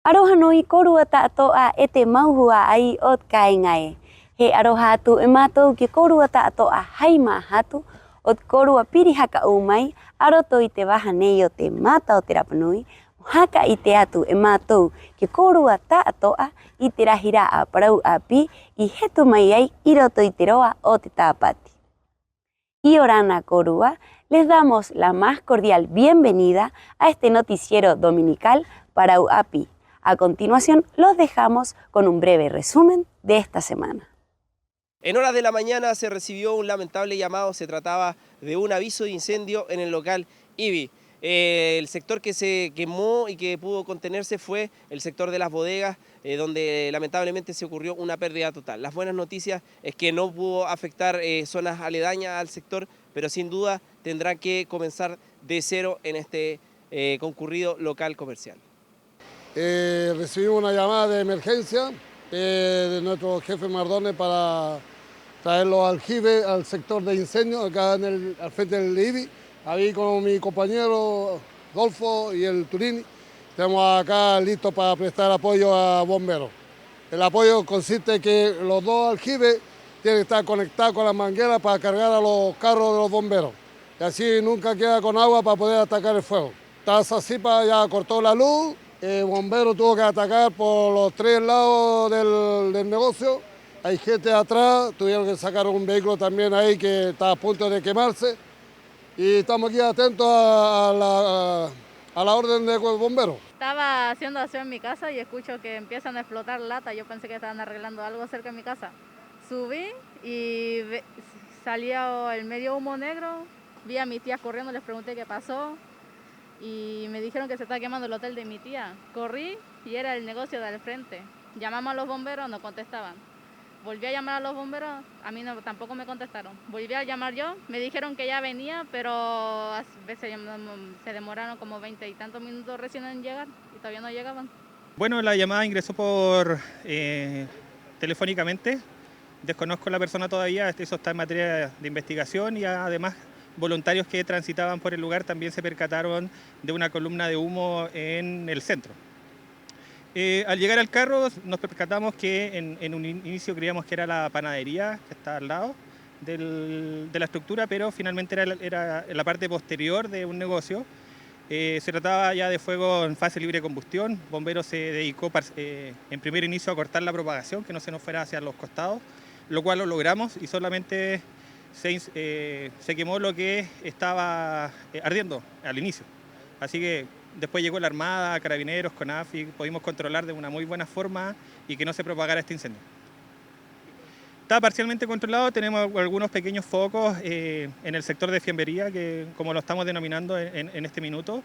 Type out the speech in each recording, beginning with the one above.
Aroha nui korua tātoa e te mauhua ai o kaingai. He aroha atu e mātou ki korua tātoa haima hatu o korua pirihaka umai aroto i te waha nei o te mātau te Rapanui. Haka i te atu e mātou ki korua tātoa i te rahira a parau a pi i hetu mai ai i roto i te roa o te tāpati. Y Orana Korua, les damos la más cordial bienvenida a este noticiero dominical Parau Api. A continuación, los dejamos con un breve resumen de esta semana. En horas de la mañana se recibió un lamentable llamado. Se trataba de un aviso de incendio en el local IBI. El sector que se quemó y que pudo contenerse fue el sector de las bodegas, donde lamentablemente se ocurrió una pérdida total. Las buenas noticias es que no pudo afectar zonas aledañas al sector, pero sin duda tendrá que comenzar de cero en este concurrido local comercial. Recibimos una llamada de emergencia de nuestro jefe Mardones para traer los aljibes al sector de incendio, acá al frente del IBI. Ahí con mi compañero Golfo y el Turini, estamos acá listos para prestar apoyo a bomberos. El apoyo consiste en que los dos aljibes tienen que estar conectados con las mangueras para cargar a los carros de los bomberos. Y así nunca queda con agua para poder atacar el fuego. Tazazipa ya cortó la luz, el bombero tuvo que atacar por los tres lados del negocio. Hay gente atrás, tuvieron que sacar un vehículo también ahí que está a punto de quemarse. Y estamos aquí atentos a la orden de bomberos. Estaba haciendo aseo en mi casa y escucho que empiezan a explotar latas. Yo pensé que estaban arreglando algo cerca de mi casa. Subí y salía el medio humo negro. Vi a mis tías corriendo, les pregunté qué pasó. Y me dijeron que se estaba quemando el hotel de mi tía. Corrí y era el negocio de al frente. Llamamos a los bomberos, no contestaban. Volví a llamar a los bomberos, a mí tampoco me contestaron. Volví a llamar yo, me dijeron que ya venía, pero a veces se demoraron como 20 y tantos minutos recién en llegar y todavía no llegaban. Bueno, la llamada ingresó por telefónicamente. Desconozco la persona todavía, eso está en materia de investigación y además voluntarios que transitaban por el lugar también se percataron de una columna de humo en el centro. Al llegar al carro nos percatamos que en un inicio creíamos que era la panadería que está al lado de la estructura, pero finalmente era la parte posterior de un negocio. Se trataba ya de fuego en fase libre de combustión. Bomberos se dedicó en primer inicio a cortar la propagación, que no se nos fuera hacia los costados, lo cual lo logramos y solamente se quemó lo que estaba ardiendo al inicio. Así que después llegó la Armada, Carabineros, CONAFI, pudimos controlar de una muy buena forma y que no se propagara este incendio. Está parcialmente controlado, tenemos algunos pequeños focos en el sector de fiambrería, que como lo estamos denominando en este minuto,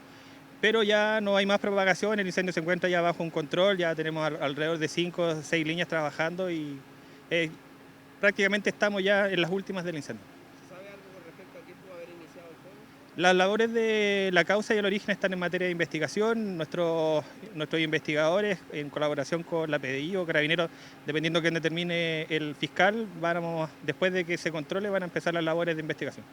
pero ya no hay más propagación, el incendio se encuentra ya bajo un control, ya tenemos alrededor de 5 o 6 líneas trabajando y prácticamente estamos ya en las últimas del incendio. ¿Sabe algo con respecto a quién pudo haber iniciado el fuego? Las labores de la causa y el origen están en materia de investigación. Nuestros investigadores, en colaboración con la PDI o Carabineros, dependiendo de quién determine el fiscal, después de que se controle, van a empezar las labores de investigación.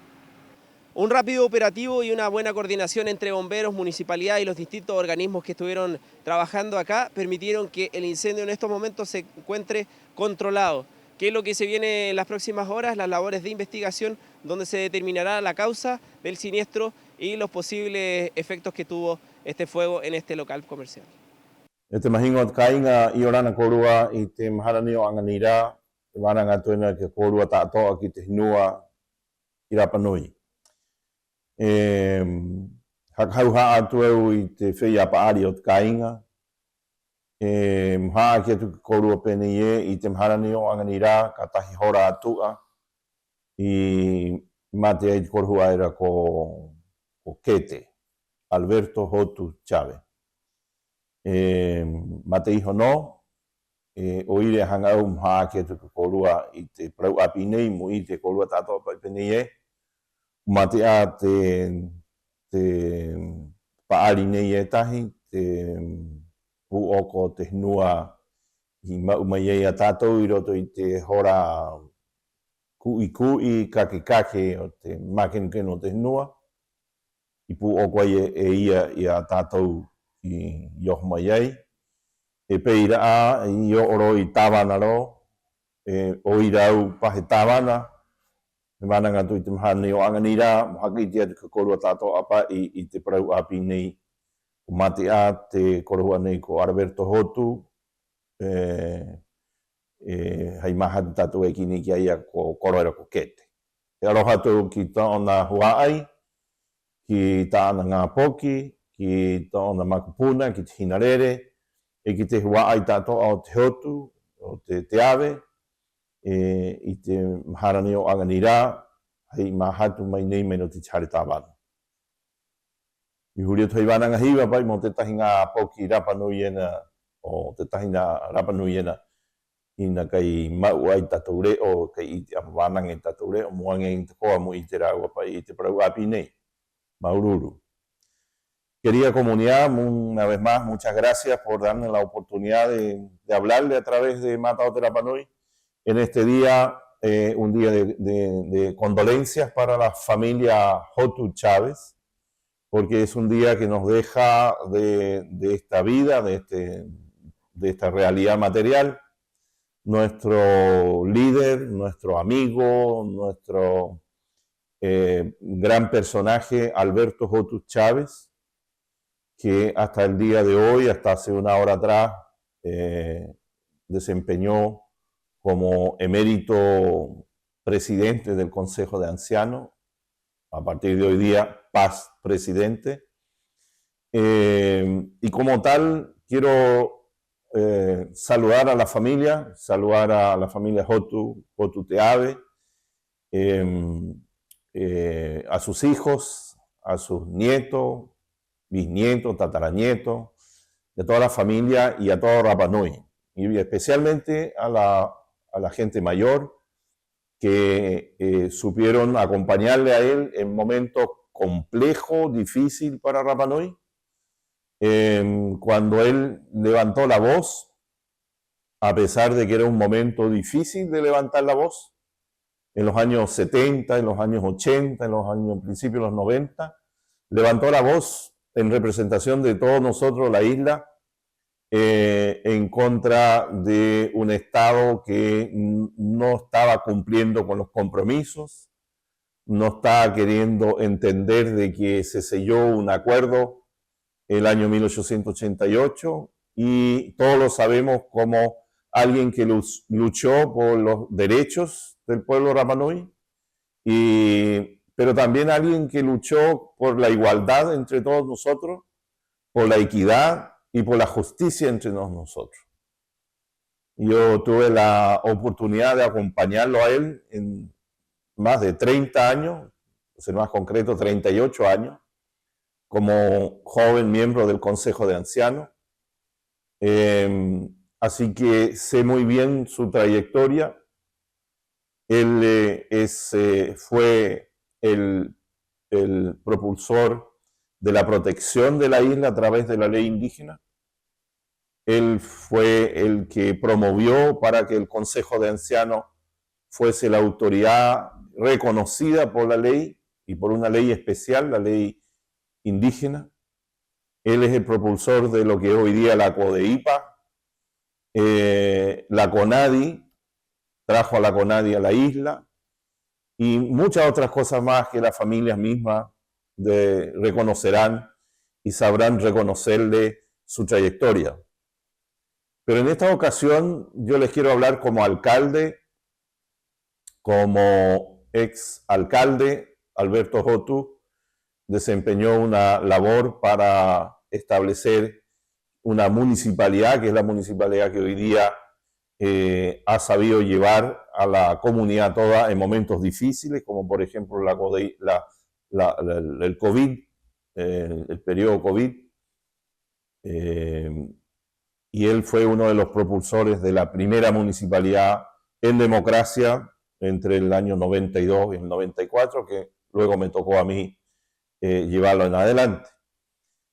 Un rápido operativo y una buena coordinación entre bomberos, municipalidad y los distintos organismos que estuvieron trabajando acá permitieron que el incendio en estos momentos se encuentre controlado. ¿Qué es lo que se viene en las próximas horas? Las labores de investigación, donde se determinará la causa del siniestro y los posibles efectos que tuvo este fuego en este local comercial. Te mahingo kainga I Orana Korua I te maharani o Anganira, te waranga tuena ke korua tātoa ki te hinua I Rapanui. Hakhauha atu au I te whia paari o te kainga. Mhaa ki atu korua pene I te maharani o Anganira, ka tahi hora atua. I mate ai korua era ko Kete, Alberto Hotu Chave. Mate iho no, o ire hanga au mhaa ki atu korua I te Parau Api nei mo I te korua tātoa pai pene ie. Mate a te paari nei e tahi, te puoko te hinua I maumai e a tātou I roto I te hora ku'i kake o te makenkeno te hunua. I pu o koe ia i a tātou i yoh mai ai. E peira a i o oro i tāwana ro, o i rau pahe tāwana, me mana ngatu i te mahani o anganira, mohaka i te atu ka korua tātou apa i te parau api nei, o mate a te korua nei ko Alberto Hotu, hei maha te tātou e kini ki aia ko koroera ko kete. E aroha tau ki taona Huaai, ki taana ngā poki, ki taona Makupuna, ki te Hinarere, e ki te Huaai tātou o te Hotu, o te Awe, i te maharani o Anganira, hei mahatu mai nei meno te Tare Tāwana. I huri atu hei wānanga hiwa pai mo te tahi ngā poki Rapanui ena, o te tahi ngā Rapanui ena, ina kai mau ai tātou reo, kai i te wānanga i tātou reo, muange i te koa mu i te rau pai i te parau api nei, Maururu. Querida comunidad, una vez más, muchas gracias por darme la oportunidad de hablarle a través de Matao de Rapanui en este día, un día de condolencias para la familia Hotu Chávez, porque es un día que nos deja de esta vida, de esta realidad material, nuestro líder, nuestro amigo, nuestro gran personaje Alberto Hotu Chávez, que hasta el día de hoy, hasta hace una hora atrás, desempeñó como emérito presidente del Consejo de Ancianos, a partir de hoy día, paz presidente. Y como tal, quiero saludar a la familia Hotu Teave, a sus hijos, a sus nietos, bisnietos, tataranietos, de toda la familia y a todo Rapanui. Y especialmente a la gente mayor que supieron acompañarle a él en momentos complejos, difíciles para Rapanui. Cuando él levantó la voz, a pesar de que era un momento difícil de levantar la voz, en los años 70, en los años 80, en los años principios de los 90, levantó la voz en representación de todos nosotros, la isla, en contra de un Estado que no estaba cumpliendo con los compromisos, no estaba queriendo entender de que se selló un acuerdo el año 1888 y todos lo sabemos como alguien que luchó por los derechos del pueblo Rapanui, pero también alguien que luchó por la igualdad entre todos nosotros, por la equidad y por la justicia entre nosotros. Yo tuve la oportunidad de acompañarlo a él en más de 30 años, o sea, más concreto 38 años, como joven miembro del Consejo de Ancianos. Así que sé muy bien su trayectoria. Él fue el propulsor de la protección de la isla a través de la ley indígena. Él fue el que promovió para que el Consejo de Ancianos fuese la autoridad reconocida por la ley y por una ley especial, la ley indígena. Él es el propulsor de lo que es hoy día la CODEIPA. La CONADI, trajo a la CONADI a la isla y muchas otras cosas más que las familias mismas reconocerán y sabrán reconocerle su trayectoria. Pero en esta ocasión yo les quiero hablar como alcalde, como ex alcalde. Alberto Hotu desempeñó una labor para establecer una municipalidad, que es la municipalidad que hoy día ha sabido llevar a la comunidad toda en momentos difíciles, como por ejemplo el COVID, el periodo COVID. Y él fue uno de los propulsores de la primera municipalidad en democracia entre el año 92 y el 94, que luego me tocó a mí llevarlo en adelante.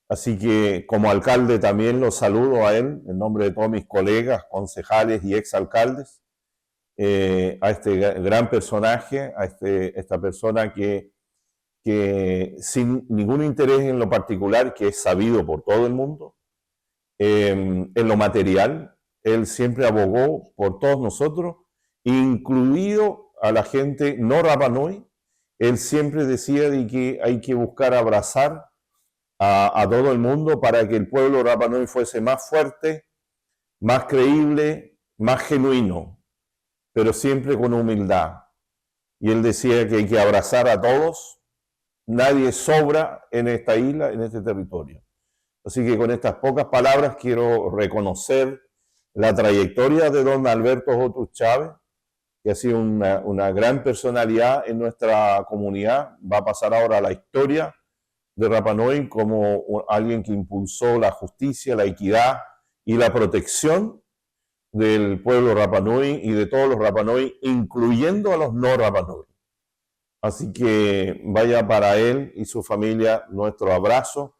Así que como alcalde también lo saludo a él en nombre de todos mis colegas, concejales y exalcaldes. a este gran personaje, a esta persona que sin ningún interés en lo particular, que es sabido por todo el mundo, en lo material, él siempre abogó por todos nosotros, incluido a la gente no Rapa Nui. Él siempre decía de que hay que buscar abrazar a todo el mundo para que el pueblo Rapa Nui fuese más fuerte, más creíble, más genuino, pero siempre con humildad. Y él decía que hay que abrazar a todos. Nadie sobra en esta isla, en este territorio. Así que con estas pocas palabras quiero reconocer la trayectoria de don Alberto Jotus Chávez, que ha sido una gran personalidad en nuestra comunidad. Va a pasar ahora a la historia de Rapa Nui como alguien que impulsó la justicia, la equidad y la protección del pueblo Rapa Nui y de todos los Rapa Nui, incluyendo a los no Rapa Nui. Así que vaya para él y su familia nuestro abrazo,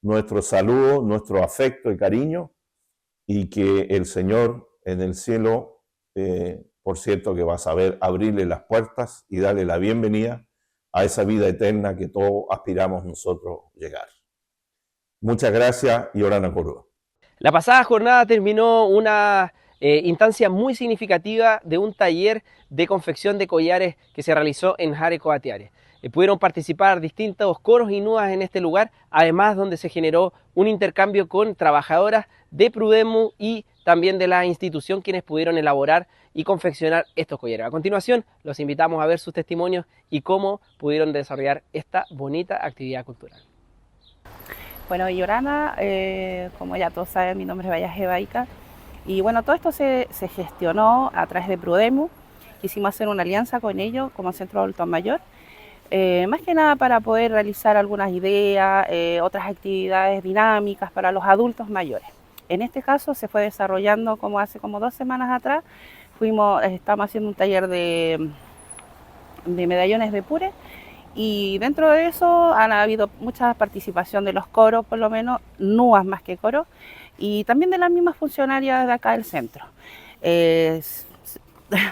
nuestro saludo, nuestro afecto y cariño, y que el Señor en el cielo, por cierto, que va a saber abrirle las puertas y darle la bienvenida a esa vida eterna que todos aspiramos nosotros llegar. Muchas gracias y Orana Corúa. La pasada jornada terminó una instancia muy significativa de un taller de confección de collares que se realizó en Jare Coatiare. Pudieron participar distintos coros y nuas en este lugar, además donde se generó un intercambio con trabajadoras de Prudemu y también de la institución, quienes pudieron elaborar y confeccionar estos collares. A continuación, los invitamos a ver sus testimonios y cómo pudieron desarrollar esta bonita actividad cultural. Bueno, Yorana, como ya todos saben, mi nombre es Vallaje Baica. Y bueno, todo esto se gestionó a través de Prudemu. Quisimos hacer una alianza con ellos como Centro Adulto Mayor, más que nada para poder realizar algunas ideas, otras actividades dinámicas para los adultos mayores. En este caso se fue desarrollando como hace 2 semanas atrás. Estamos haciendo un taller de medallones de pure, y dentro de eso han habido mucha participación de los coros, por lo menos, NUAS más que coros, y también de las mismas funcionarias de acá del centro.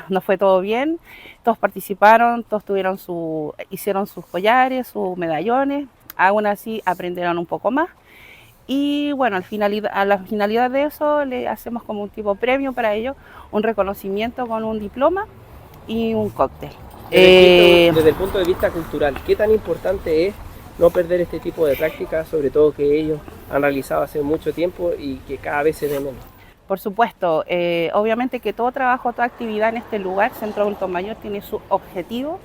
Nos fue todo bien, todos participaron, todos hicieron sus collares, sus medallones, aún así aprendieron un poco más. Y bueno, a la finalidad de eso le hacemos como un tipo premio para ellos, un reconocimiento con un diploma y un cóctel. Desde el punto de vista cultural, ¿qué tan importante es no perder este tipo de prácticas, sobre todo que ellos han realizado hace mucho tiempo y que cada vez se ve menos? Por supuesto, obviamente que todo trabajo, toda actividad en este lugar, Centro Adulto Mayor, tiene su objetivo,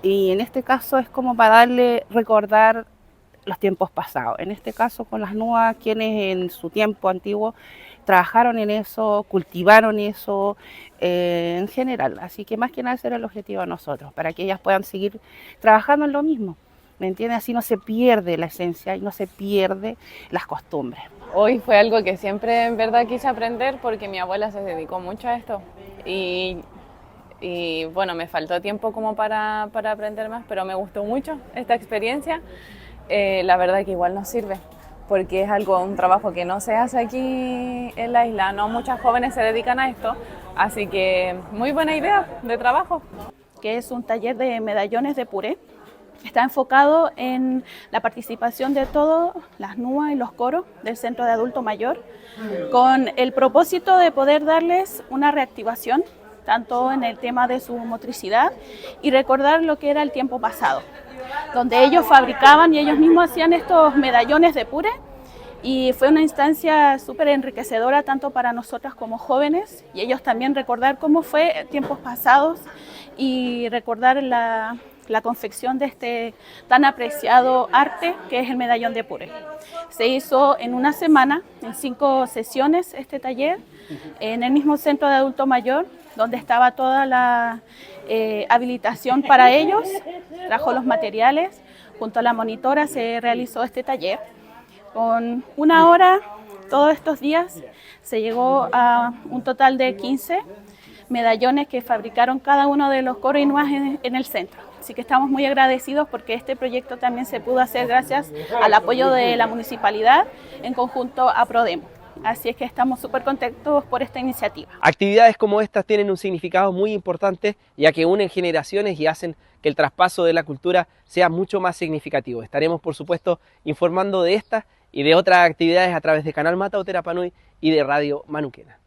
y en este caso es como para recordar los tiempos pasados. En este caso con las NUAS, quienes en su tiempo antiguo trabajaron en eso, cultivaron eso en general. Así que más que nada ese era el objetivo de nosotros, para que ellas puedan seguir trabajando en lo mismo. ¿Me entiendes? Así no se pierde la esencia y no se pierde las costumbres. Hoy fue algo que siempre en verdad quise aprender porque mi abuela se dedicó mucho a esto. Y bueno, me faltó tiempo como para aprender más, pero me gustó mucho esta experiencia. La verdad que igual nos sirve, porque es un trabajo que no se hace aquí en la isla, no muchas jóvenes se dedican a esto, así que muy buena idea de trabajo. Que es un taller de medallones de puré. Está enfocado en la participación de todas las NUAS y los coros del Centro de Adulto Mayor, con el propósito de poder darles una reactivación, tanto en el tema de su motricidad y recordar lo que era el tiempo pasado, donde ellos fabricaban y ellos mismos hacían estos medallones de pure, y fue una instancia súper enriquecedora tanto para nosotras como jóvenes, y ellos también recordar cómo fue tiempos pasados y recordar la confección de este tan apreciado arte que es el medallón de pure. Se hizo en una semana, en 5 sesiones este taller, en el mismo Centro de Adulto Mayor, donde estaba toda la habilitación para ellos, trajo los materiales, junto a la monitora se realizó este taller. Con 1 hora, todos estos días, se llegó a un total de 15 medallones que fabricaron cada uno de los coros y NUAS en el centro. Así que estamos muy agradecidos porque este proyecto también se pudo hacer gracias al apoyo de la municipalidad en conjunto a Prudemu. Así es que estamos súper contentos por esta iniciativa. Actividades como estas tienen un significado muy importante, ya que unen generaciones y hacen que el traspaso de la cultura sea mucho más significativo. Estaremos, por supuesto, informando de estas y de otras actividades a través de Canal Mata Otera Panui y de Radio Manuquena.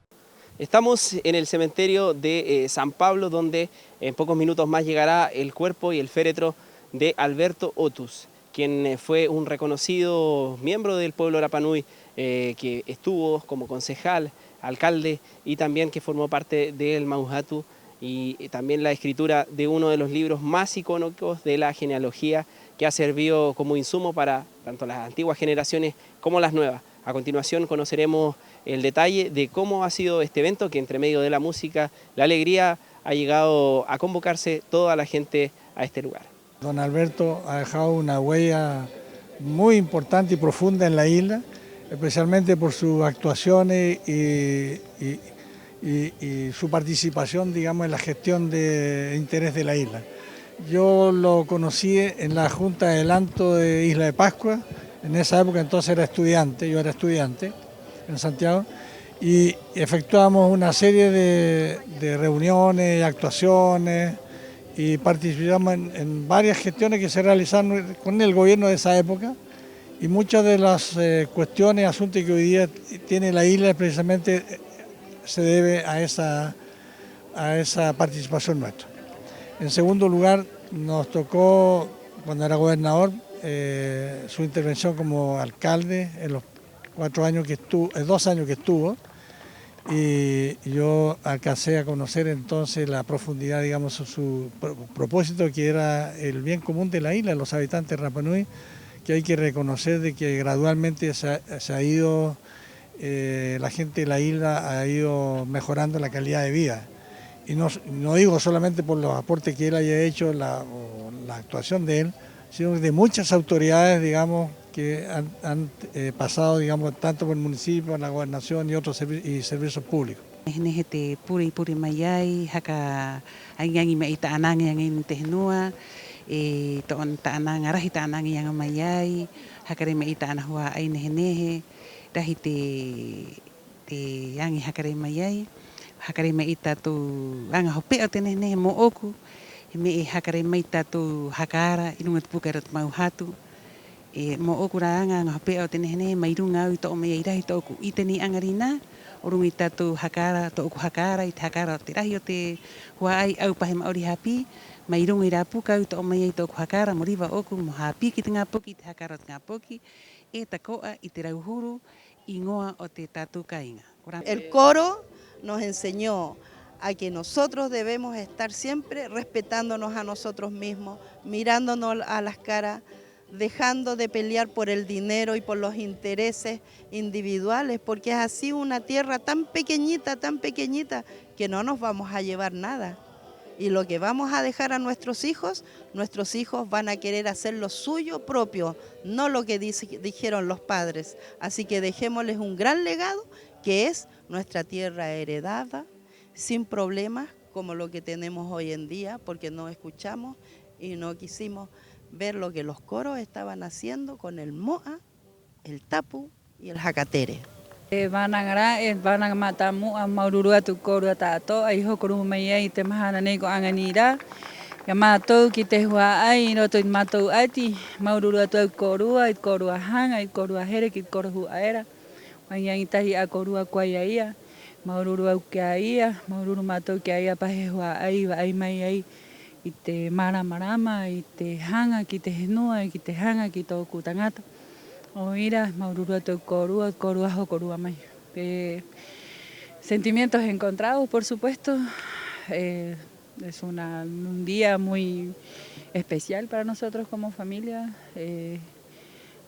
Estamos en el cementerio de San Pablo, donde en pocos minutos más llegará el cuerpo y el féretro de Alberto Otus, quien fue un reconocido miembro del pueblo Rapanui, que estuvo como concejal, alcalde y también que formó parte del Mauhatu y también la escritura de uno de los libros más icónicos de la genealogía, que ha servido como insumo para tanto las antiguas generaciones como las nuevas. A continuación conoceremos el detalle de cómo ha sido este evento, que entre medio de la música, la alegría, ha llegado a convocarse toda la gente a este lugar. Don Alberto ha dejado una huella muy importante y profunda en la isla, especialmente por sus actuaciones y su participación, digamos, en la gestión de interés de la isla. Yo lo conocí en la Junta de Adelanto de Isla de Pascua, en esa época entonces yo era estudiante en Santiago, y efectuamos una serie de reuniones y actuaciones, y participamos en varias gestiones que se realizaron con el gobierno de esa época, y muchas de las cuestiones, asuntos que hoy día tiene la isla precisamente se debe a esa participación nuestra. En segundo lugar, nos tocó, cuando era gobernador, su intervención como alcalde en los 2 años que estuvo, y yo alcancé a conocer entonces la profundidad, digamos, su propósito, que era el bien común de la isla, los habitantes de Rapanui, que hay que reconocer de que gradualmente se ha ido, la gente de la isla ha ido mejorando la calidad de vida. Y no digo solamente por los aportes que él haya hecho, la actuación de él, sino de muchas autoridades, digamos, que han pasado, digamos, tanto por el municipio, la gobernación y otros servicios públicos. Nehete puri mayai haka aingangi me ita anang yang in tehnua ton ta anang arahi ta anang yang mayai hakare me ita anahwa ai nehe dahi te yangi hakare mayai hakare me ita tu anga hope o teneh mo oku me hakare me ita tu hakara inungat pukarat mau hatu mo oku ranga hope o teneh mairunga to me irahi to ku iteni angarina urungi tatu hakara to ku hakara it hakara tirahi o te huai au pahe maori hapi mairungi rapu kau to mai to ku hakara moriva oku mo hapi ki tinga poki te hakara tinga poki e takoa i te rauhuru ingoa o te tatu kainga. El coro nos enseñó a que nosotros debemos estar siempre respetándonos a nosotros mismos, mirándonos a las caras, dejando de pelear por el dinero y por los intereses individuales, porque es así una tierra tan pequeñita, que no nos vamos a llevar nada. Y lo que vamos a dejar a nuestros hijos van a querer hacer lo suyo propio, no lo que dijeron los padres. Así que dejémosles un gran legado, que es nuestra tierra heredada, sin problemas, como lo que tenemos hoy en día, porque no escuchamos y no quisimos ver lo que los coros estaban haciendo con el moa, el tapu y el jacatere. Vanangara vanang mua maururua tu coro tato ai hokoru mai te mahana nei ko anganira yamato ki te hua ai no to mato ati maururua tu coro hanga i coro here ki coro hu era wangi tahi a coro kwaia maururua kia maururu mato kia pahe hua ai mai ai i te marama i te hanga ki te henua ki te hanga ki tō kutangata o ira maururua tō korua ho korua mai. Sentimientos encontrados, por supuesto. Es un día muy especial para nosotros como familia.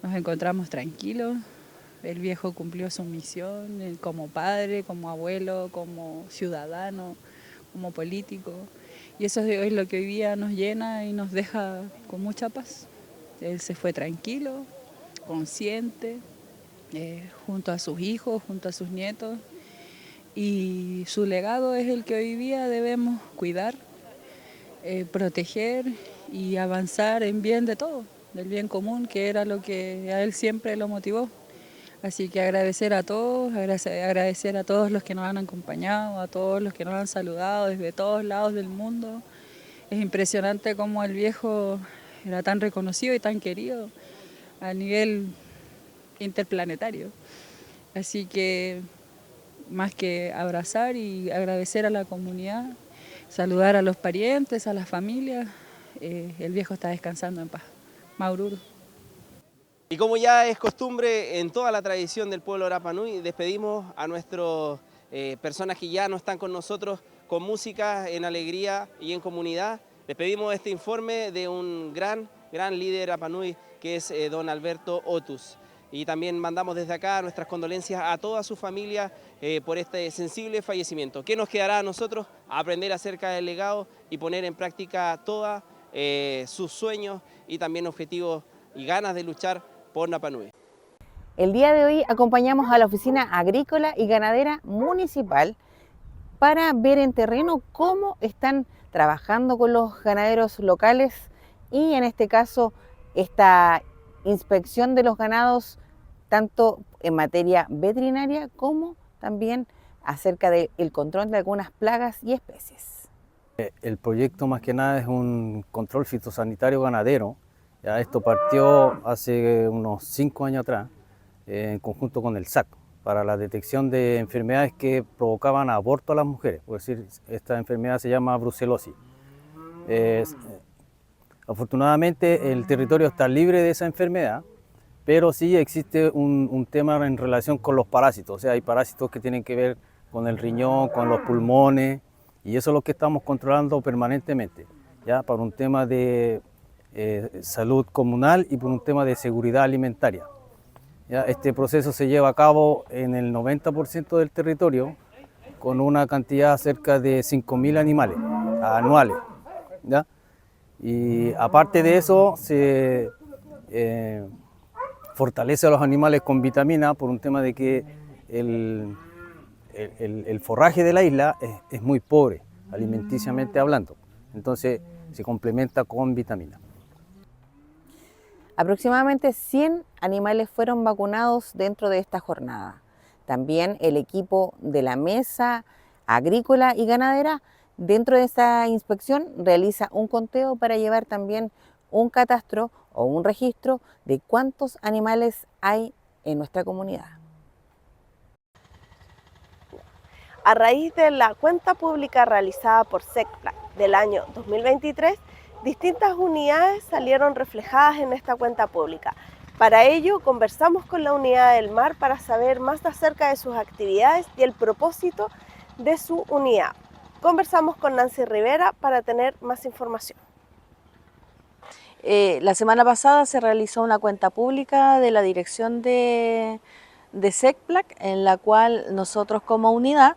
Nos encontramos tranquilos. El viejo cumplió su misión como padre, como abuelo, como ciudadano, como político. Y eso es lo que hoy día nos llena y nos deja con mucha paz. Él se fue tranquilo, consciente, junto a sus hijos, junto a sus nietos. Y su legado es el que hoy día debemos cuidar, proteger y avanzar en bien de todo, del bien común, que era lo que a él siempre lo motivó. Así que agradecer a todos, agradecer a todos los que nos han acompañado, a todos los que nos han saludado desde todos lados del mundo. Es impresionante cómo el viejo era tan reconocido y tan querido a nivel interplanetario. Así que más que abrazar y agradecer a la comunidad, saludar a los parientes, a las familias, el viejo está descansando en paz. Maururu. Y como ya es costumbre en toda la tradición del pueblo Rapa Nui, despedimos a nuestras personas que ya no están con nosotros con música, en alegría y en comunidad. Despedimos este informe de un gran líder Rapa Nui que es don Alberto Otus. Y también mandamos desde acá nuestras condolencias a toda su familia por este sensible fallecimiento. ¿Qué nos quedará a nosotros? Aprender acerca del legado y poner en práctica todos sus sueños y también objetivos y ganas de luchar por Rapa Nui. El día de hoy acompañamos a la Oficina Agrícola y Ganadera Municipal para ver en terreno cómo están trabajando con los ganaderos locales y en este caso esta inspección de los ganados tanto en materia veterinaria como también acerca del control de algunas plagas y especies. El proyecto más que nada es un control fitosanitario ganadero. Ya esto partió hace unos 5 años atrás en conjunto con el SAC para la detección de enfermedades que provocaban aborto a las mujeres. Por decir, esta enfermedad se llama brucelosis. Afortunadamente el territorio está libre de esa enfermedad, pero sí existe un tema en relación con los parásitos. O sea, hay parásitos que tienen que ver con el riñón, con los pulmones, y eso es lo que estamos controlando permanentemente, ya para un tema de salud comunal y por un tema de seguridad alimentaria. ¿Ya? Este proceso se lleva a cabo en el 90% del territorio con una cantidad cerca de 5.000 animales anuales. ¿Ya? Y aparte de eso se fortalece a los animales con vitamina por un tema de que el forraje de la isla es muy pobre, alimenticiamente hablando. Entonces se complementa con vitamina. Aproximadamente 100 animales fueron vacunados dentro de esta jornada. También el equipo de la Mesa Agrícola y Ganadera dentro de esta inspección realiza un conteo para llevar también un catastro o un registro de cuántos animales hay en nuestra comunidad. A raíz de la cuenta pública realizada por SECPLAC del año 2023, distintas unidades salieron reflejadas en esta cuenta pública. Para ello, conversamos con la Unidad del Mar para saber más acerca de sus actividades y el propósito de su unidad. Conversamos con Nancy Rivera para tener más información. La semana pasada se realizó una cuenta pública de la dirección de SECPLAC, en la cual nosotros como unidad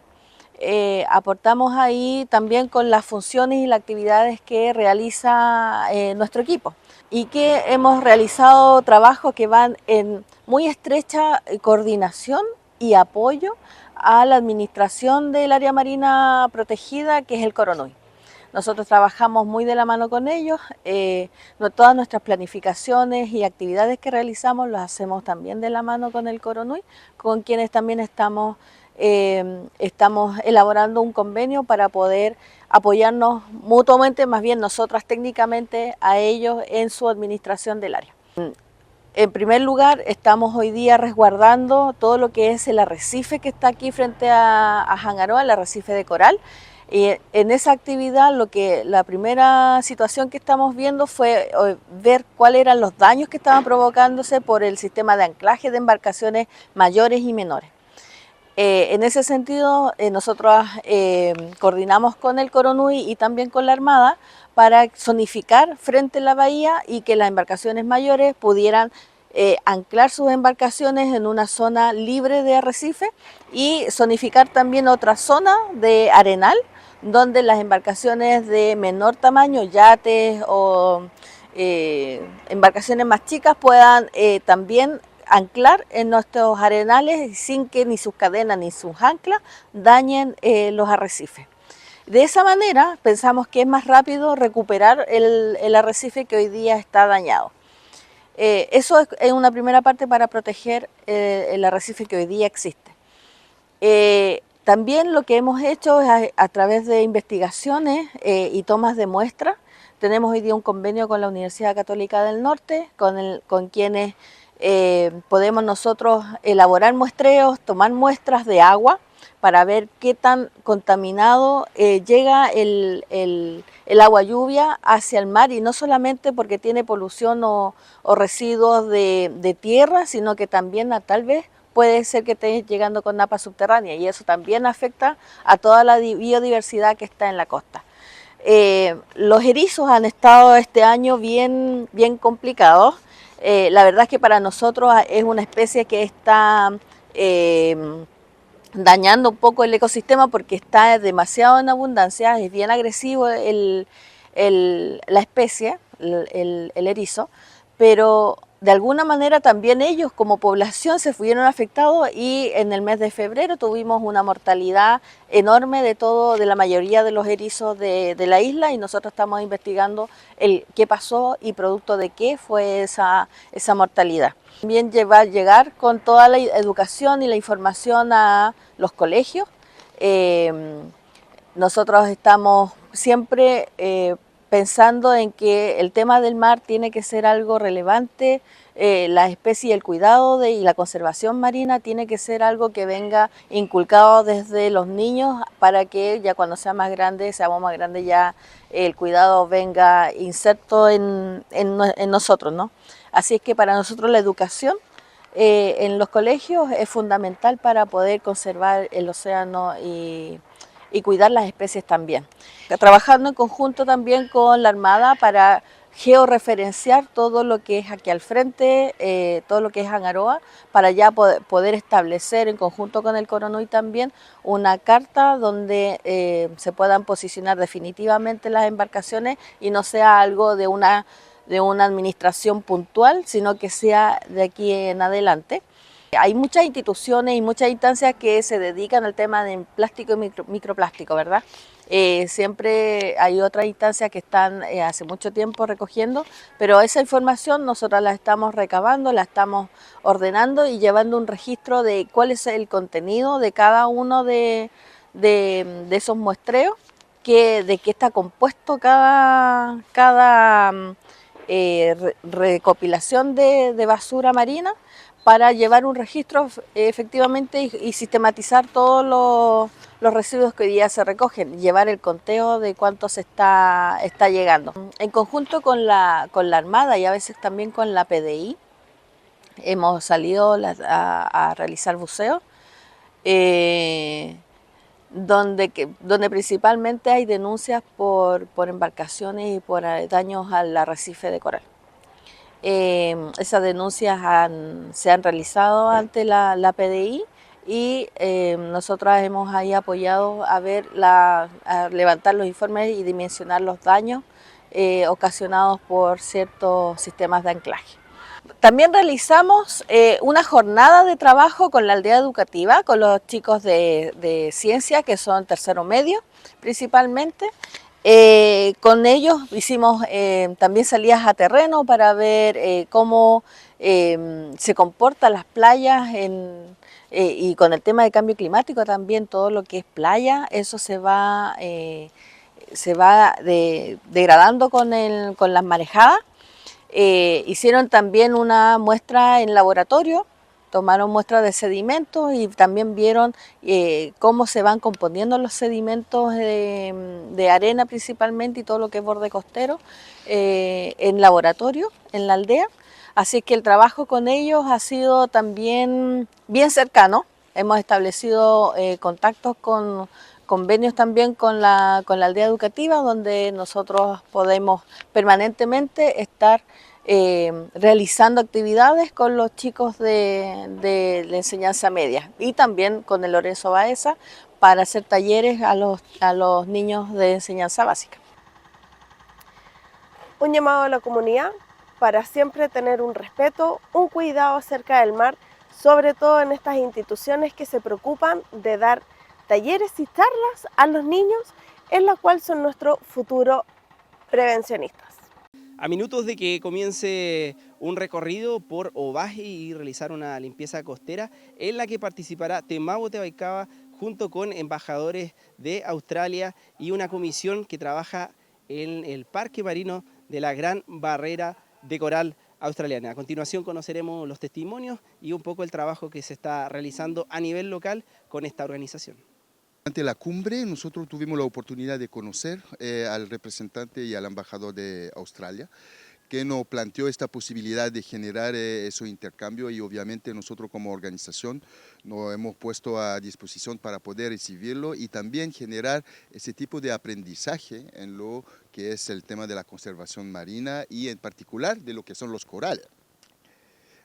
aportamos ahí también con las funciones y las actividades que realiza nuestro equipo y que hemos realizado trabajos que van en muy estrecha coordinación y apoyo a la administración del área marina protegida, que es el Coronui. Nosotros trabajamos muy de la mano con ellos, todas nuestras planificaciones y actividades que realizamos las hacemos también de la mano con el Coronui, con quienes también estamos elaborando un convenio para poder apoyarnos mutuamente, más bien nosotras técnicamente a ellos en su administración del área. En primer lugar, estamos hoy día resguardando todo lo que es el arrecife que está aquí frente a Hangaroa, el arrecife de coral. Y en esa actividad la primera situación que estamos viendo fue ver cuáles eran los daños que estaban provocándose por el sistema de anclaje de embarcaciones mayores y menores. En ese sentido, nosotros coordinamos con el Coronui y también con la Armada para zonificar frente a la bahía y que las embarcaciones mayores pudieran anclar sus embarcaciones en una zona libre de arrecife y zonificar también otra zona de arenal donde las embarcaciones de menor tamaño, yates o embarcaciones más chicas puedan también anclar en nuestros arenales sin que ni sus cadenas ni sus anclas dañen los arrecifes. De esa manera pensamos que es más rápido recuperar el arrecife que hoy día está dañado. Eso es una primera parte para proteger el arrecife que hoy día existe. También lo que hemos hecho es a través de investigaciones y tomas de muestras. Tenemos hoy día un convenio con la Universidad Católica del Norte, con quienes podemos nosotros elaborar muestreos, tomar muestras de agua para ver qué tan contaminado llega el agua lluvia hacia el mar, y no solamente porque tiene polución o residuos de tierra, sino que también tal vez puede ser que esté llegando con napas subterráneas, y eso también afecta a toda la biodiversidad que está en la costa. Los erizos han estado este año bien complicados. La verdad es que para nosotros es una especie que está dañando un poco el ecosistema porque está demasiado en abundancia, es bien agresivo la especie, el erizo, pero de alguna manera también ellos como población se vieron afectados, y en el mes de febrero tuvimos una mortalidad enorme de la mayoría de los erizos de la isla, y nosotros estamos investigando qué pasó y producto de qué fue esa mortalidad. También llegar con toda la educación y la información a los colegios. Nosotros estamos siempre pensando en que el tema del mar tiene que ser algo relevante, la especie y el cuidado y la conservación marina tiene que ser algo que venga inculcado desde los niños, para que ya cuando seamos más grandes ya el cuidado venga inserto en nosotros, ¿no? Así es que para nosotros la educación en los colegios es fundamental para poder conservar el océano y cuidar las especies también. Trabajando en conjunto también con la Armada para georreferenciar todo lo que es aquí al frente, todo lo que es Angaroa, para ya poder establecer en conjunto con el Coronoy también una carta donde se puedan posicionar definitivamente las embarcaciones y no sea algo de una administración puntual, sino que sea de aquí en adelante. Hay muchas instituciones y muchas instancias que se dedican al tema de plástico y microplástico, ¿verdad? Siempre hay otras instancias que están hace mucho tiempo recogiendo, pero esa información nosotros la estamos recabando, la estamos ordenando y llevando un registro de cuál es el contenido de cada uno de esos muestreos, de qué está compuesto cada recopilación de basura marina, para llevar un registro efectivamente y sistematizar todos los residuos que hoy día se recogen, llevar el conteo de cuánto se está llegando. En conjunto con la Armada y a veces también con la PDI, hemos salido a realizar buceo, donde principalmente hay denuncias por embarcaciones y por daños al arrecife de coral. Esas denuncias se han realizado ante la PDI y nosotras hemos ahí apoyado a levantar los informes y dimensionar los daños ocasionados por ciertos sistemas de anclaje. También realizamos una jornada de trabajo con la aldea educativa, con los chicos de ciencia, que son tercero medio principalmente. Con ellos hicimos también salidas a terreno para ver cómo se comportan las playas y con el tema de cambio climático también, todo lo que es playa, eso se va degradando con las marejadas. Hicieron también una muestra en laboratorio, tomaron muestras de sedimentos y también vieron cómo se van componiendo los sedimentos de arena principalmente y todo lo que es borde costero en laboratorio, en la aldea. Así que el trabajo con ellos ha sido también bien cercano. Hemos establecido contactos convenios también con la aldea educativa, donde nosotros podemos permanentemente estar realizando actividades con los chicos de la enseñanza media y también con el Lorenzo Baeza para hacer talleres a los niños de enseñanza básica. Un llamado a la comunidad para siempre tener un respeto, un cuidado acerca del mar, sobre todo en estas instituciones que se preocupan de dar talleres y charlas a los niños, en la cual son nuestro futuro prevencionistas. A minutos de que comience un recorrido por Ovaje y realizar una limpieza costera en la que participará Te-Mabo Te-Baikaba junto con embajadores de Australia y una comisión que trabaja en el Parque Marino de la Gran Barrera de Coral australiana. A continuación conoceremos los testimonios y un poco el trabajo que se está realizando a nivel local con esta organización. Durante la cumbre nosotros tuvimos la oportunidad de conocer al representante y al embajador de Australia, que nos planteó esta posibilidad de generar ese intercambio, y obviamente nosotros como organización nos hemos puesto a disposición para poder recibirlo y también generar ese tipo de aprendizaje en lo que es el tema de la conservación marina y en particular de lo que son los corales.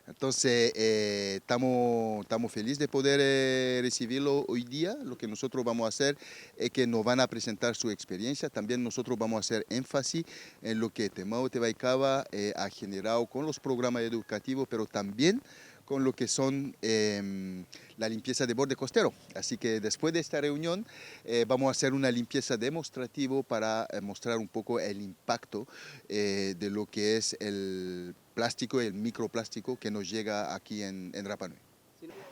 Entonces, estamos felices de poder recibirlo hoy día. Lo que nosotros vamos a hacer es que nos van a presentar su experiencia. También nosotros vamos a hacer énfasis en lo que Te-Mabo Te-Baikaba ha generado con los programas educativos, pero también con lo que son la limpieza de borde costero. Así que después de esta reunión vamos a hacer una limpieza demostrativa para mostrar un poco el impacto de lo que es el plástico y el microplástico que nos llega aquí en Rapa Nui.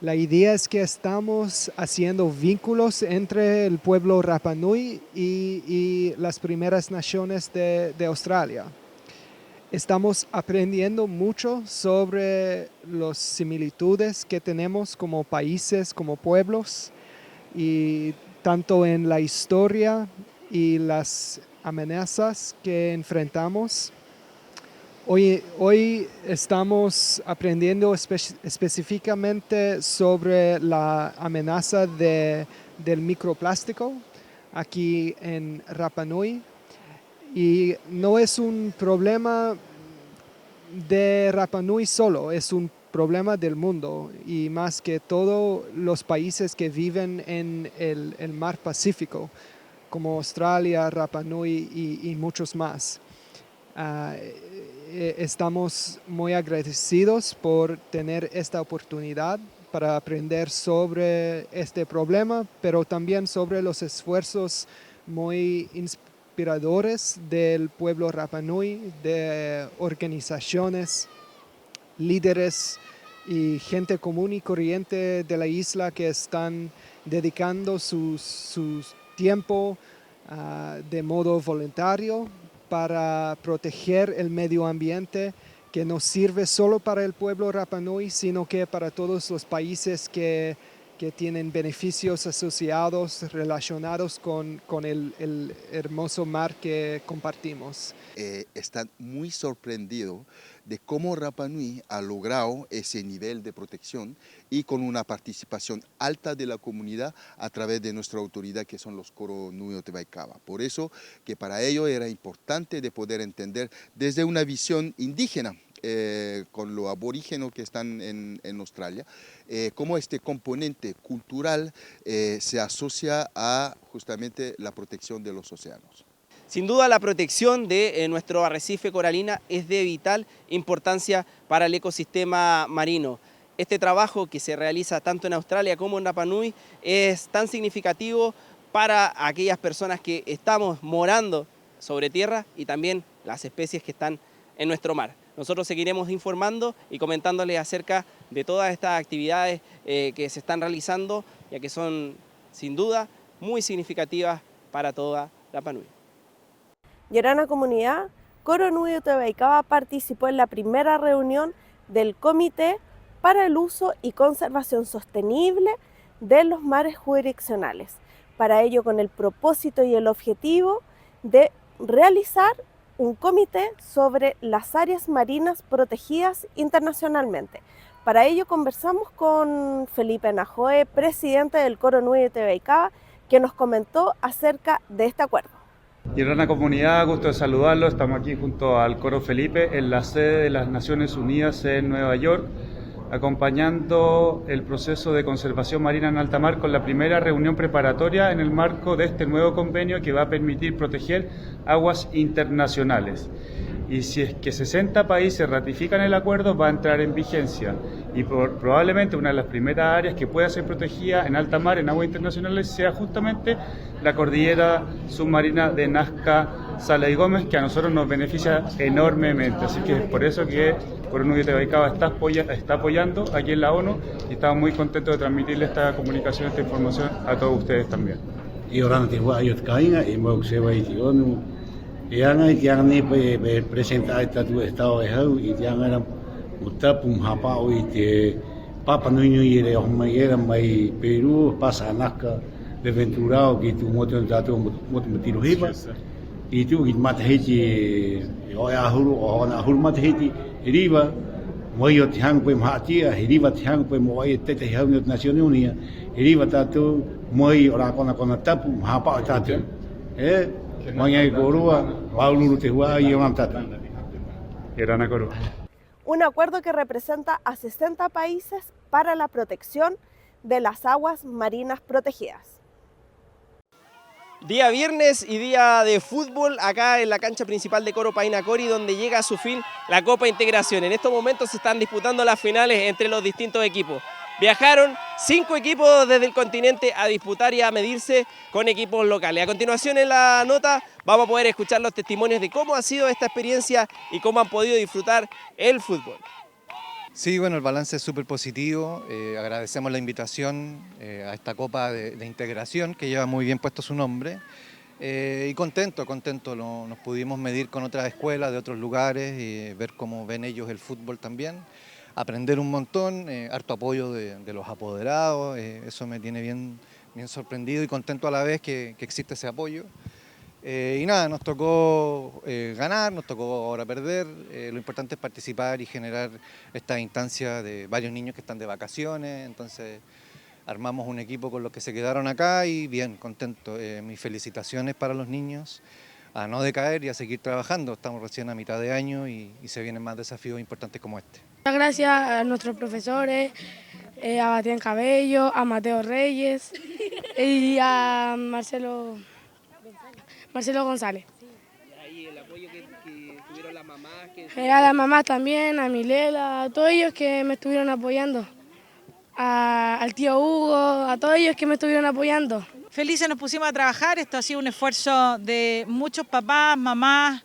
La idea es que estamos haciendo vínculos entre el pueblo Rapa Nui y las primeras naciones de Australia. Estamos aprendiendo mucho sobre las similitudes que tenemos como países, como pueblos, y tanto en la historia y las amenazas que enfrentamos. Hoy estamos aprendiendo específicamente sobre la amenaza del microplástico aquí en Rapa Nui. Y no es un problema de Rapa Nui solo, es un problema del mundo, y más que todo los países que viven en el mar Pacífico, como Australia, Rapa Nui y muchos más. Estamos muy agradecidos por tener esta oportunidad para aprender sobre este problema, pero también sobre los esfuerzos muy inspiradores del pueblo Rapa Nui, de organizaciones, líderes y gente común y corriente de la isla que están dedicando su tiempo de modo voluntario para proteger el medio ambiente, que no sirve solo para el pueblo Rapa Nui, sino que para todos los países que tienen beneficios asociados, relacionados con el hermoso mar que compartimos. Están muy sorprendidos de cómo Rapa Nui ha logrado ese nivel de protección y con una participación alta de la comunidad a través de nuestra autoridad, que son los Coro Nui o Te-Baikaba. Por eso que para ellos era importante de poder entender desde una visión indígena, con los aborígenos que están en Australia, cómo este componente cultural se asocia a justamente la protección de los océanos. Sin duda la protección de nuestro arrecife coralina es de vital importancia para el ecosistema marino. Este trabajo que se realiza tanto en Australia como en Rapa Nui es tan significativo para aquellas personas que estamos morando sobre tierra y también las especies que están en nuestro mar. Nosotros seguiremos informando y comentándoles acerca de todas estas actividades que se están realizando, ya que son sin duda muy significativas para toda Rapa Nui. Yorana Comunidad, Coro Nui o Te-Baikaba participó en la primera reunión del Comité para el Uso y Conservación Sostenible de los Mares Jurisdiccionales. Para ello, con el propósito y el objetivo de realizar un comité sobre las áreas marinas protegidas internacionalmente. Para ello conversamos con Felipe Najoe, presidente del Coro Nui o Te-Baikaba, que nos comentó acerca de este acuerdo. Yorana Comunidad, gusto de saludarlo. Estamos aquí junto al Coro Felipe en la sede de las Naciones Unidas en Nueva York, acompañando el proceso de conservación marina en alta mar con la primera reunión preparatoria en el marco de este nuevo convenio que va a permitir proteger aguas internacionales. Y si es que 60 países ratifican el acuerdo, va a entrar en vigencia. Y probablemente una de las primeras áreas que pueda ser protegida en alta mar, en aguas internacionales, sea justamente la cordillera submarina de Nazca Sala y Gómez, que a nosotros nos beneficia enormemente. Así que es por eso que Coronavirus de Baicaba está apoyando aquí en la ONU y estamos muy contentos de transmitirle esta comunicación, esta información a todos ustedes también. Y ahora te voy a ayudar y me se va a ir ONU. Y ahora que presentar esta tu estado de salud y ya era utapum hapa hoy te Papa Nui y le homaiera mai Perú pasa Nazca de Venturao que tu moto en tato moto tiro hiba y tu git mate hiti o ahuru o na hur mate hiti riba moi o tiang pe matia riba tiang pe moi tete hauna Naciones Unidas riba tato moi ora con tapu hapa tato moi Corua Paulu te wa y on tata Era Corua. Un acuerdo que representa a 60 países para la protección de las aguas marinas protegidas. Día viernes y día de fútbol acá en la cancha principal de Coro Painacori, donde llega a su fin la Copa Integración. En estos momentos se están disputando las finales entre los distintos equipos. Viajaron 5 equipos desde el continente a disputar y a medirse con equipos locales. A continuación en la nota vamos a poder escuchar los testimonios de cómo ha sido esta experiencia y cómo han podido disfrutar el fútbol. Sí, bueno, el balance es súper positivo. Agradecemos la invitación a esta Copa de Integración que lleva muy bien puesto su nombre. Y contento, nos pudimos medir con otras escuelas de otros lugares y ver cómo ven ellos el fútbol también. Aprender un montón, harto apoyo de los apoderados, eso me tiene bien sorprendido y contento a la vez que existe ese apoyo. Y nada, nos tocó ganar, nos tocó ahora perder, lo importante es participar y generar esta instancia de varios niños que están de vacaciones, entonces armamos un equipo con los que se quedaron acá y bien, contento. Mis felicitaciones para los niños, a no decaer y a seguir trabajando, estamos recién a mitad de año y se vienen más desafíos importantes como este. Muchas gracias a nuestros profesores, a Bastián Cabello, a Mateo Reyes y a Marcelo González. Y el apoyo que tuvieron las mamás. A las mamás también, a Milela, a todos ellos que me estuvieron apoyando. Al tío Hugo, a todos ellos que me estuvieron apoyando. Felices nos pusimos a trabajar, esto ha sido un esfuerzo de muchos papás, mamás,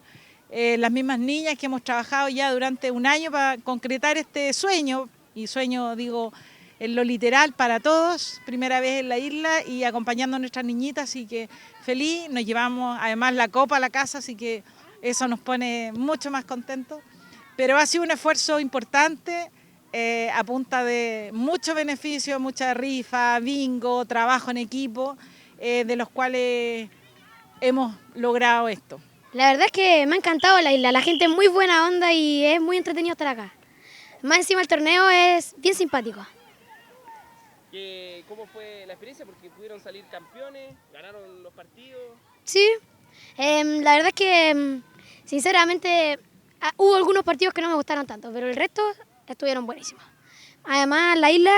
las mismas niñas que hemos trabajado ya durante un año para concretar este sueño, y sueño digo en lo literal para todos, primera vez en la isla y acompañando a nuestras niñitas, así que feliz, nos llevamos además la copa a la casa, así que eso nos pone mucho más contentos, pero ha sido un esfuerzo importante a punta de mucho beneficio, mucha rifa, bingo, trabajo en equipo, de los cuales hemos logrado esto. La verdad es que me ha encantado la isla, la gente es muy buena onda y es muy entretenido estar acá. Más encima el torneo es bien simpático. ¿Cómo fue la experiencia? Porque pudieron salir campeones, ganaron los partidos. Sí, la verdad es que sinceramente hubo algunos partidos que no me gustaron tanto, pero el resto estuvieron buenísimos. Además la isla,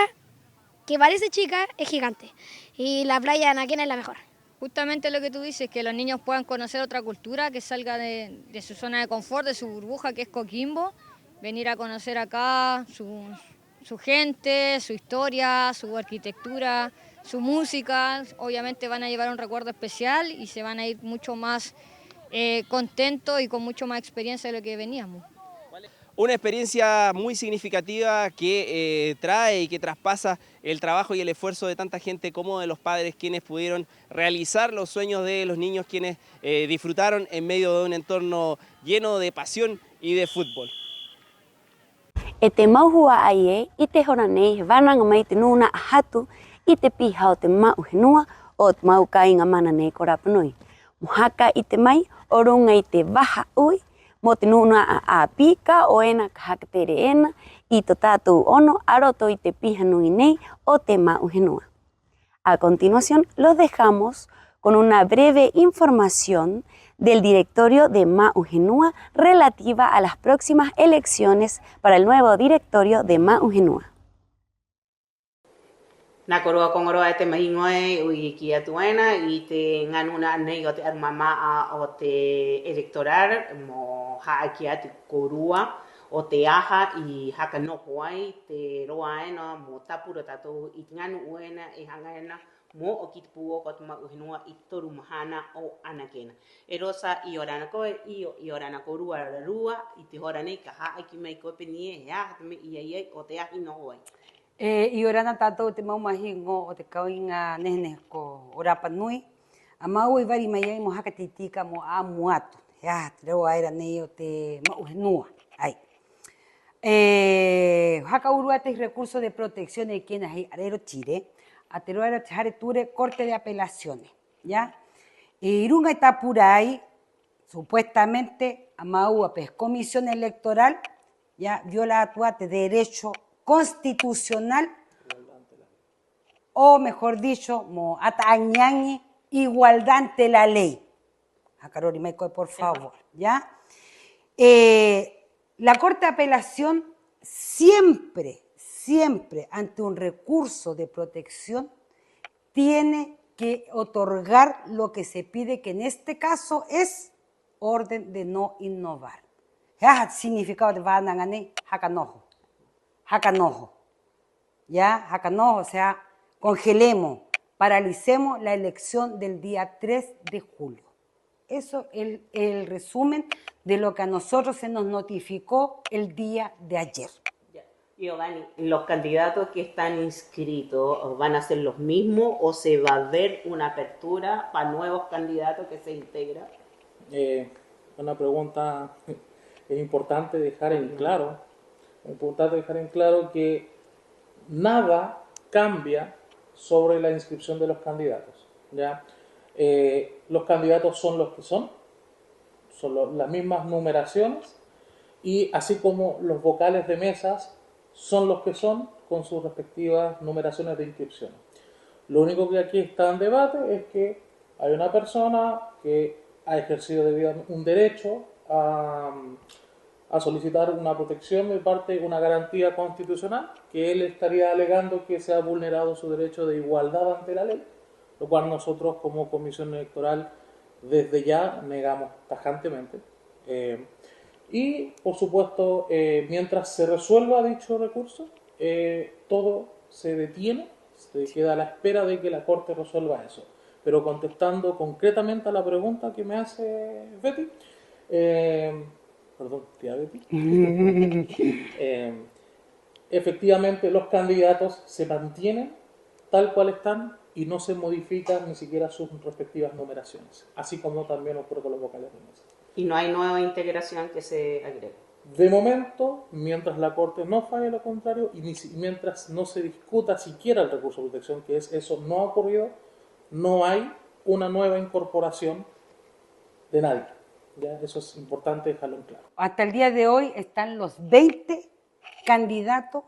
que parece chica, es gigante y la playa de Anaquén es la mejor. Justamente lo que tú dices, que los niños puedan conocer otra cultura, que salga de su zona de confort, de su burbuja que es Coquimbo, venir a conocer acá su gente, su historia, su arquitectura, su música. Obviamente van a llevar un recuerdo especial y se van a ir mucho más contentos y con mucho más experiencia de lo que veníamos. Una experiencia muy significativa que trae y que traspasa el trabajo y el esfuerzo de tanta gente como de los padres quienes pudieron realizar los sueños de los niños, quienes disfrutaron en medio de un entorno lleno de pasión y de fútbol. Te mauhua aie i te horanei vananga mai te nuna hatu i te pihao te mau henua o te mau kainga mana nei ko Rapanui. Muhaka i te mai o runga i te waha ui mo te nuna a pika o ena kahakatere ena i to tātou ono aroto i te pihanui nei o te mau henua. A continuación los dejamos con una breve información del directorio de Ma'uhenua relativa a las próximas elecciones para el nuevo directorio de Ma'uhenua. Nā koroa kongoroa e te mahingoe ui ki atuena i te nganuna nei o te arumamaa o te electoral mo haa ki atu korua o te aha i haka noho ai te roa ena mo tapura tatou i te nganu uena i hanga ena mo o kit puo ko tuma uhinua itoru mahana o anakena erosa iorana ko iorana ko rua itihorane ka ha aki mai ko penie ya me ia o te ahi no oi Iorana tātou te maumahingo o te kauinga nehne ko orapa nui. A mau I wari mai ai mo haka te tika mo a muatu. Ya, te reo aera nei o te mauhenua. Ai. Haka urua te recurso de protección e quien hei arero tire. A te reo aera te hare ture corte de apelaciones. Ya. Irunga itapurai, supuestamente, a mau a comisión electoral, ya, viola atuate derecho constitucional, o mejor dicho, mo atañañi, igualdad ante la ley. Jacarori Maico, por favor, ¿ya? La Corte de Apelación siempre, ante un recurso de protección, tiene que otorgar lo que se pide, que en este caso es orden de no innovar. ¿Ya? Significado de vanangane, jacanojo. Jacanojo, ¿ya? Jacanojo, o sea, congelemos, paralicemos la elección del día 3 de julio. Eso es el resumen de lo que a nosotros se nos notificó el día de ayer. Giovanni, ¿los candidatos que están inscritos van a ser los mismos o se va a ver una apertura para nuevos candidatos que se integran? Una pregunta es importante dejar en claro. Es importante dejar en claro que nada cambia sobre la inscripción de los candidatos, ¿ya? Los candidatos son los que son las mismas numeraciones, y así como los vocales de mesas son los que son con sus respectivas numeraciones de inscripción. Lo único que aquí está en debate es que hay una persona que ha ejercido debidamente un derecho a solicitar una protección de parte de una garantía constitucional, que él estaría alegando que se ha vulnerado su derecho de igualdad ante la ley, lo cual nosotros como Comisión Electoral desde ya negamos tajantemente. Y, por supuesto, mientras se resuelva dicho recurso, todo se detiene, se queda a la espera de que la Corte resuelva eso. Pero contestando concretamente a la pregunta que me hace Betty, perdón, tía Betty, efectivamente los candidatos se mantienen tal cual están y no se modifican ni siquiera sus respectivas numeraciones, así como también ocurre con los vocales de mesa. ¿Y no hay nueva integración que se agregue? De momento, mientras la Corte no falle lo contrario y mientras no se discuta siquiera el recurso de protección, que es eso no ha ocurrido, no hay una nueva incorporación de nadie. ¿Ya? Eso es importante dejarlo en claro. Hasta el día de hoy están los 20 candidatos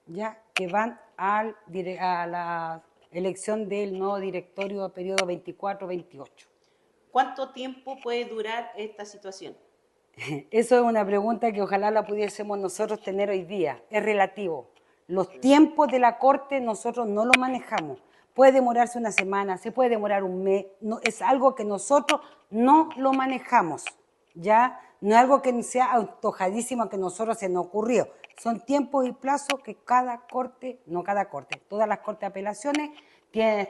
ya que van a la elección del nuevo directorio a periodo 24-28. ¿Cuánto tiempo puede durar esta situación? Eso es una pregunta que ojalá la pudiésemos nosotros tener hoy día. Es relativo. Los tiempos de la Corte nosotros no lo manejamos. Puede demorarse una semana, se puede demorar un mes. No, es algo que nosotros no lo manejamos. ¿Ya? No es algo que sea antojadísimo que a nosotros se nos ocurrió. Son tiempos y plazos que todas las cortes de apelaciones tienen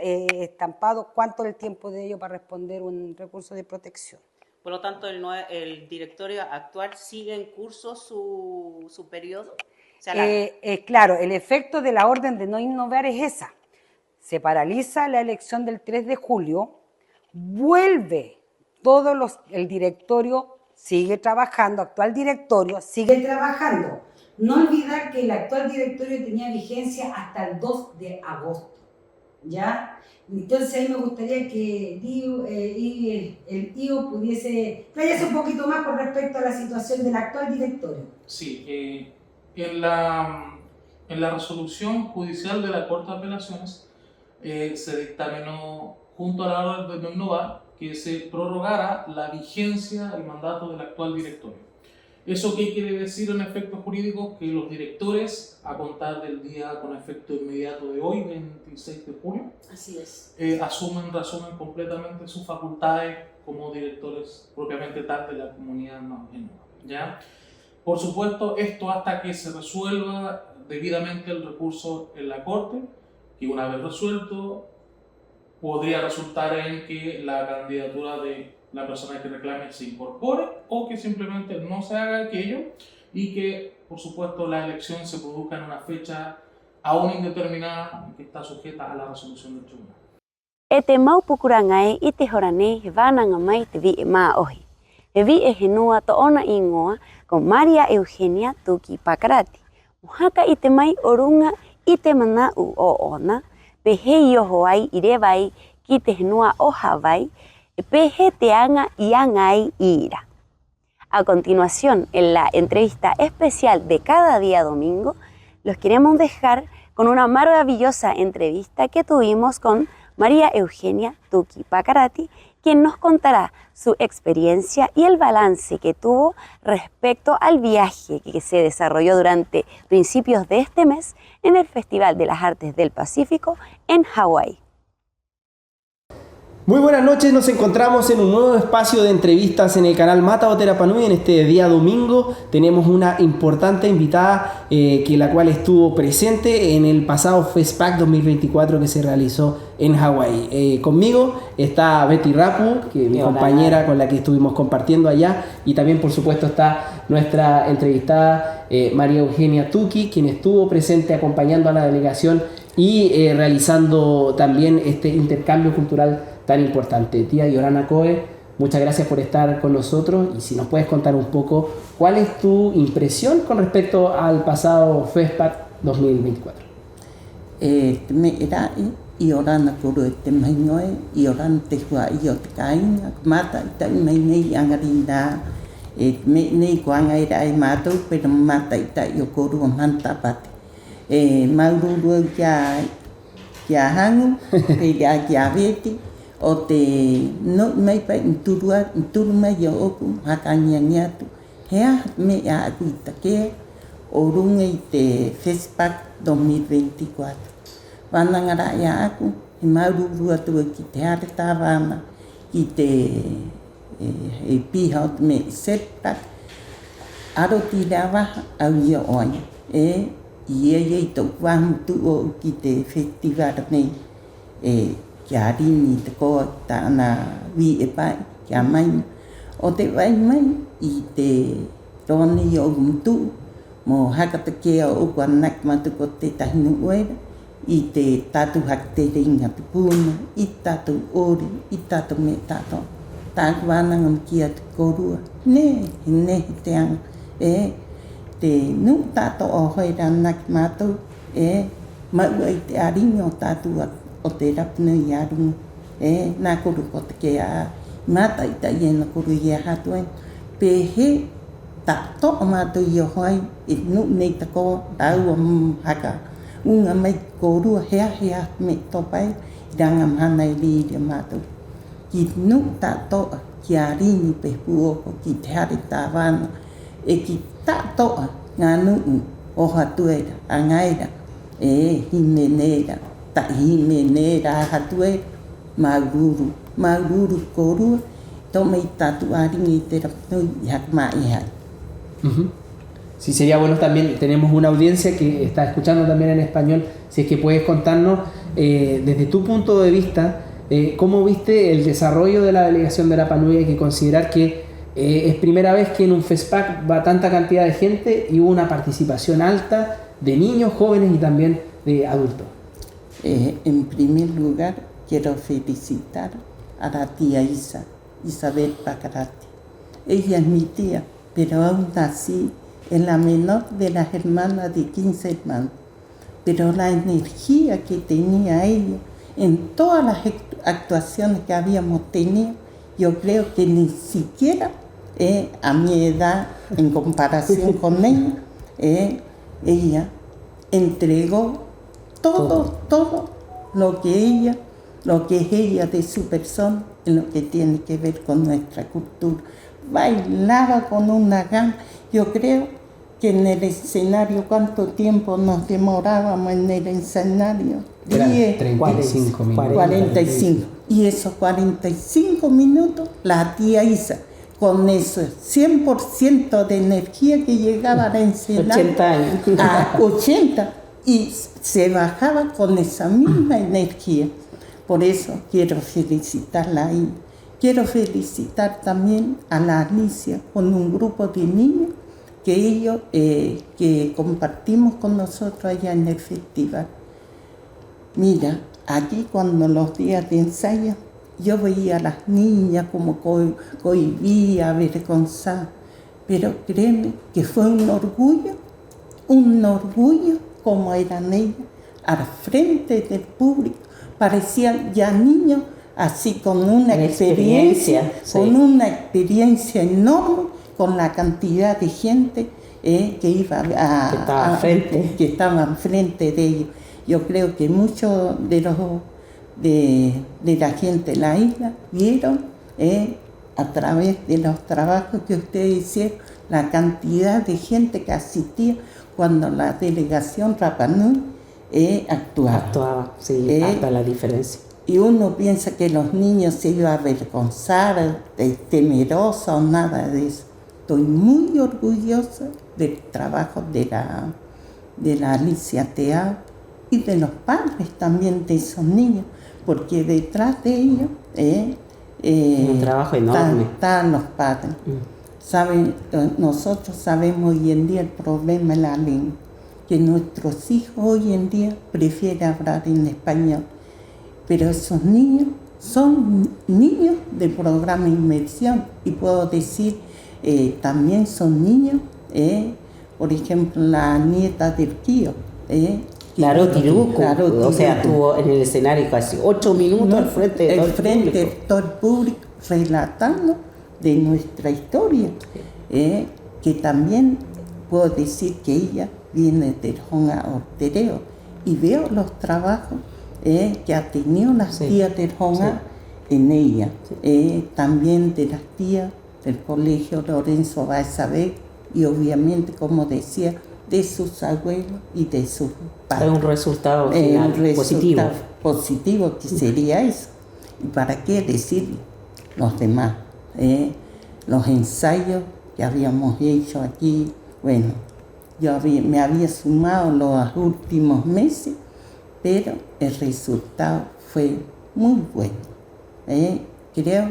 estampado cuánto es el tiempo de ello para responder un recurso de protección. Por lo tanto, el directorio actual sigue en curso su periodo. Claro, el efecto de la orden de no innovar es esa. Se paraliza la elección del 3 de julio, vuelve el directorio, sigue trabajando, actual directorio sigue trabajando. No olvidar que el actual directorio tenía vigencia hasta el 2 de agosto. ¿Ya? Entonces ahí me gustaría que el IO pudiese playarse un poquito más con respecto a la situación del actual directorio. Sí, en la resolución judicial de la Corte de Apelaciones se dictaminó junto a la orden de no innovar que se prorrogara la vigencia del mandato del actual directorio. ¿Eso qué quiere decir en efectos jurídicos? Que los directores, a contar del día con efecto inmediato de hoy, 26 de junio, así es, reasumen completamente sus facultades como directores propiamente tal de la comunidad ¿ya? Por supuesto, esto hasta que se resuelva debidamente el recurso en la Corte, que una vez resuelto, podría resultar en que la candidatura de la persona que reclame se incorpore o que simplemente no se haga aquello y que, por supuesto, la elección se produzca en una fecha aún indeterminada y que está sujeta a la resolución del tribunal. Te maupukurangai i te horane he wānanga mai te vi e mā ohi. He vi e henua to ona ingoa ko Maria Eugenia Tuki Pakarati. Mohaka i te mai o runga i te manau o ona, pe he ioho ai i rewa ai ki te henua o Hawaii, e pe he te anga i anga ai i ira. A continuación, en la entrevista especial de cada día domingo, los queremos dejar con una maravillosa entrevista que tuvimos con María Eugenia Tuki Pakarati, quien nos contará su experiencia y el balance que tuvo respecto al viaje que se desarrolló durante principios de este mes en el Festival de las Artes del Pacífico en Hawái. Muy buenas noches, nos encontramos en un nuevo espacio de entrevistas en el canal Mata o Tera Panui. En este día domingo tenemos una importante invitada la cual estuvo presente en el pasado FESPAC 2024 que se realizó en Hawái. Conmigo está Betty Rapu, que es mi compañera con la que estuvimos compartiendo allá, y también por supuesto está nuestra entrevistada María Eugenia Tuki, quien estuvo presente acompañando a la delegación y realizando también este intercambio cultural tan importante. Tía Yorana Coe, muchas gracias por estar con nosotros, y si nos puedes contar un poco cuál es tu impresión con respecto al pasado FESPAC 2024. Me era Yorana Coe te maingoe, Yorana te hua iyo te kainga, mata ita mai nei angarinda, me nei kuanga ira ai matou, pero mata ita yo koru manta pate. Maururu kia hangu, kia veti, o te no mai pa nturu mai yo oku hakanya nyatu hea me a akuita ke o runga i te FESPAC 2024 wanangara ya aku i maururu atu ki te areta wana ki te piha o me setpak aro ti rawa au yo oi ia to wang tu o ki te festival nei kia rini te koa ta ana vi e pai kia mai o te vai mai i te roni o gumtu mo haka te kea o kwanak matu ko te tahinu oera i te tatu hak te ringa te puna i tatu ori i tatu me tato tak wanangam kia te korua ne te ang te nu tato o hoi ranak matu mau ai te aringa o tatu o te rapna i arunga, nā koru ko te kea mata i ta iena koru i a hatuai. Pe he tato o mātou i o hoi, nu nei ta ko tau o haka. Unga mai korua hea me topai, i ranga mhana i riri mātou. Ki nu tato ki a rini pe puoko ki te hare tā wāna, ki tato ngā nuu o hatuera, a ngaira, hime neira. Ta hime ne ra hatue maururu korua to me tatu aringi te rapno yak mai hai. Sí, sería bueno también, tenemos una audiencia que está escuchando también en español, si es que puedes contarnos desde tu punto de vista cómo viste el desarrollo de la delegación de Rapa Nui. Hay que considerar que es primera vez que en un FESPAC va tanta cantidad de gente y hubo una participación alta de niños, jóvenes y también de adultos. En primer lugar, quiero felicitar a la tía Isabel Pakarati. Ella es mi tía, pero aún así es la menor de las hermanas de 15 hermanos. Pero la energía que tenía ella en todas las actuaciones que habíamos tenido, yo creo que ni siquiera a mi edad, en comparación con ella, ella entregó todo lo que es ella de su persona en lo que tiene que ver con nuestra cultura. Bailaba con una gana. Yo creo que en el escenario, ¿cuánto tiempo nos demorábamos en el escenario? 35 minutos. 45. Y esos 45 minutos, la tía Isa, con ese 100% de energía que llegaba al escenario, 80 años. A 80, y se bajaba con esa misma energía. Por eso quiero felicitarla ahí. Quiero felicitar también a la Alicia con un grupo de niños que compartimos con nosotros allá en el festival. Mira, aquí cuando los días de ensayo, yo veía a las niñas como cohibidas, avergonzadas, pero créeme que fue un orgullo como eran ellas, al frente del público. Parecían ya niños así con una experiencia enorme, con la cantidad de gente que estaba frente de ellos. Yo creo que muchos de la gente de la isla vieron a través de los trabajos que ustedes hicieron la cantidad de gente que asistía cuando la delegación Rapa Nui actuaba. Sí, hasta la diferencia. Y uno piensa que los niños se iban a avergonzar, temerosos o nada de eso. Estoy muy orgullosa del trabajo de la Alicia Teao y de los padres también de esos niños, porque detrás de ellos un trabajo enorme. Están los padres. Saben, nosotros sabemos hoy en día el problema de la lengua, que nuestros hijos hoy en día prefieren hablar en español, pero esos niños son niños del programa Inmersión, y puedo decir también son niños, por ejemplo, la nieta del tío. Claro, Tiruco, o sea, estuvo en el escenario casi 8 minutos al frente de todo el público, relatando de nuestra historia, que también puedo decir que ella viene del Honga Ortereo, y veo los trabajos que ha tenido las tías del Honga en ella, también de las tías del Colegio Lorenzo Baezabé, y obviamente, como decía, de sus abuelos y de sus padres. Es un resultado final positivo que sería eso. ¿Y para qué decir los demás? Los ensayos que habíamos hecho aquí, bueno, yo me había sumado los últimos meses, pero el resultado fue muy bueno. Creo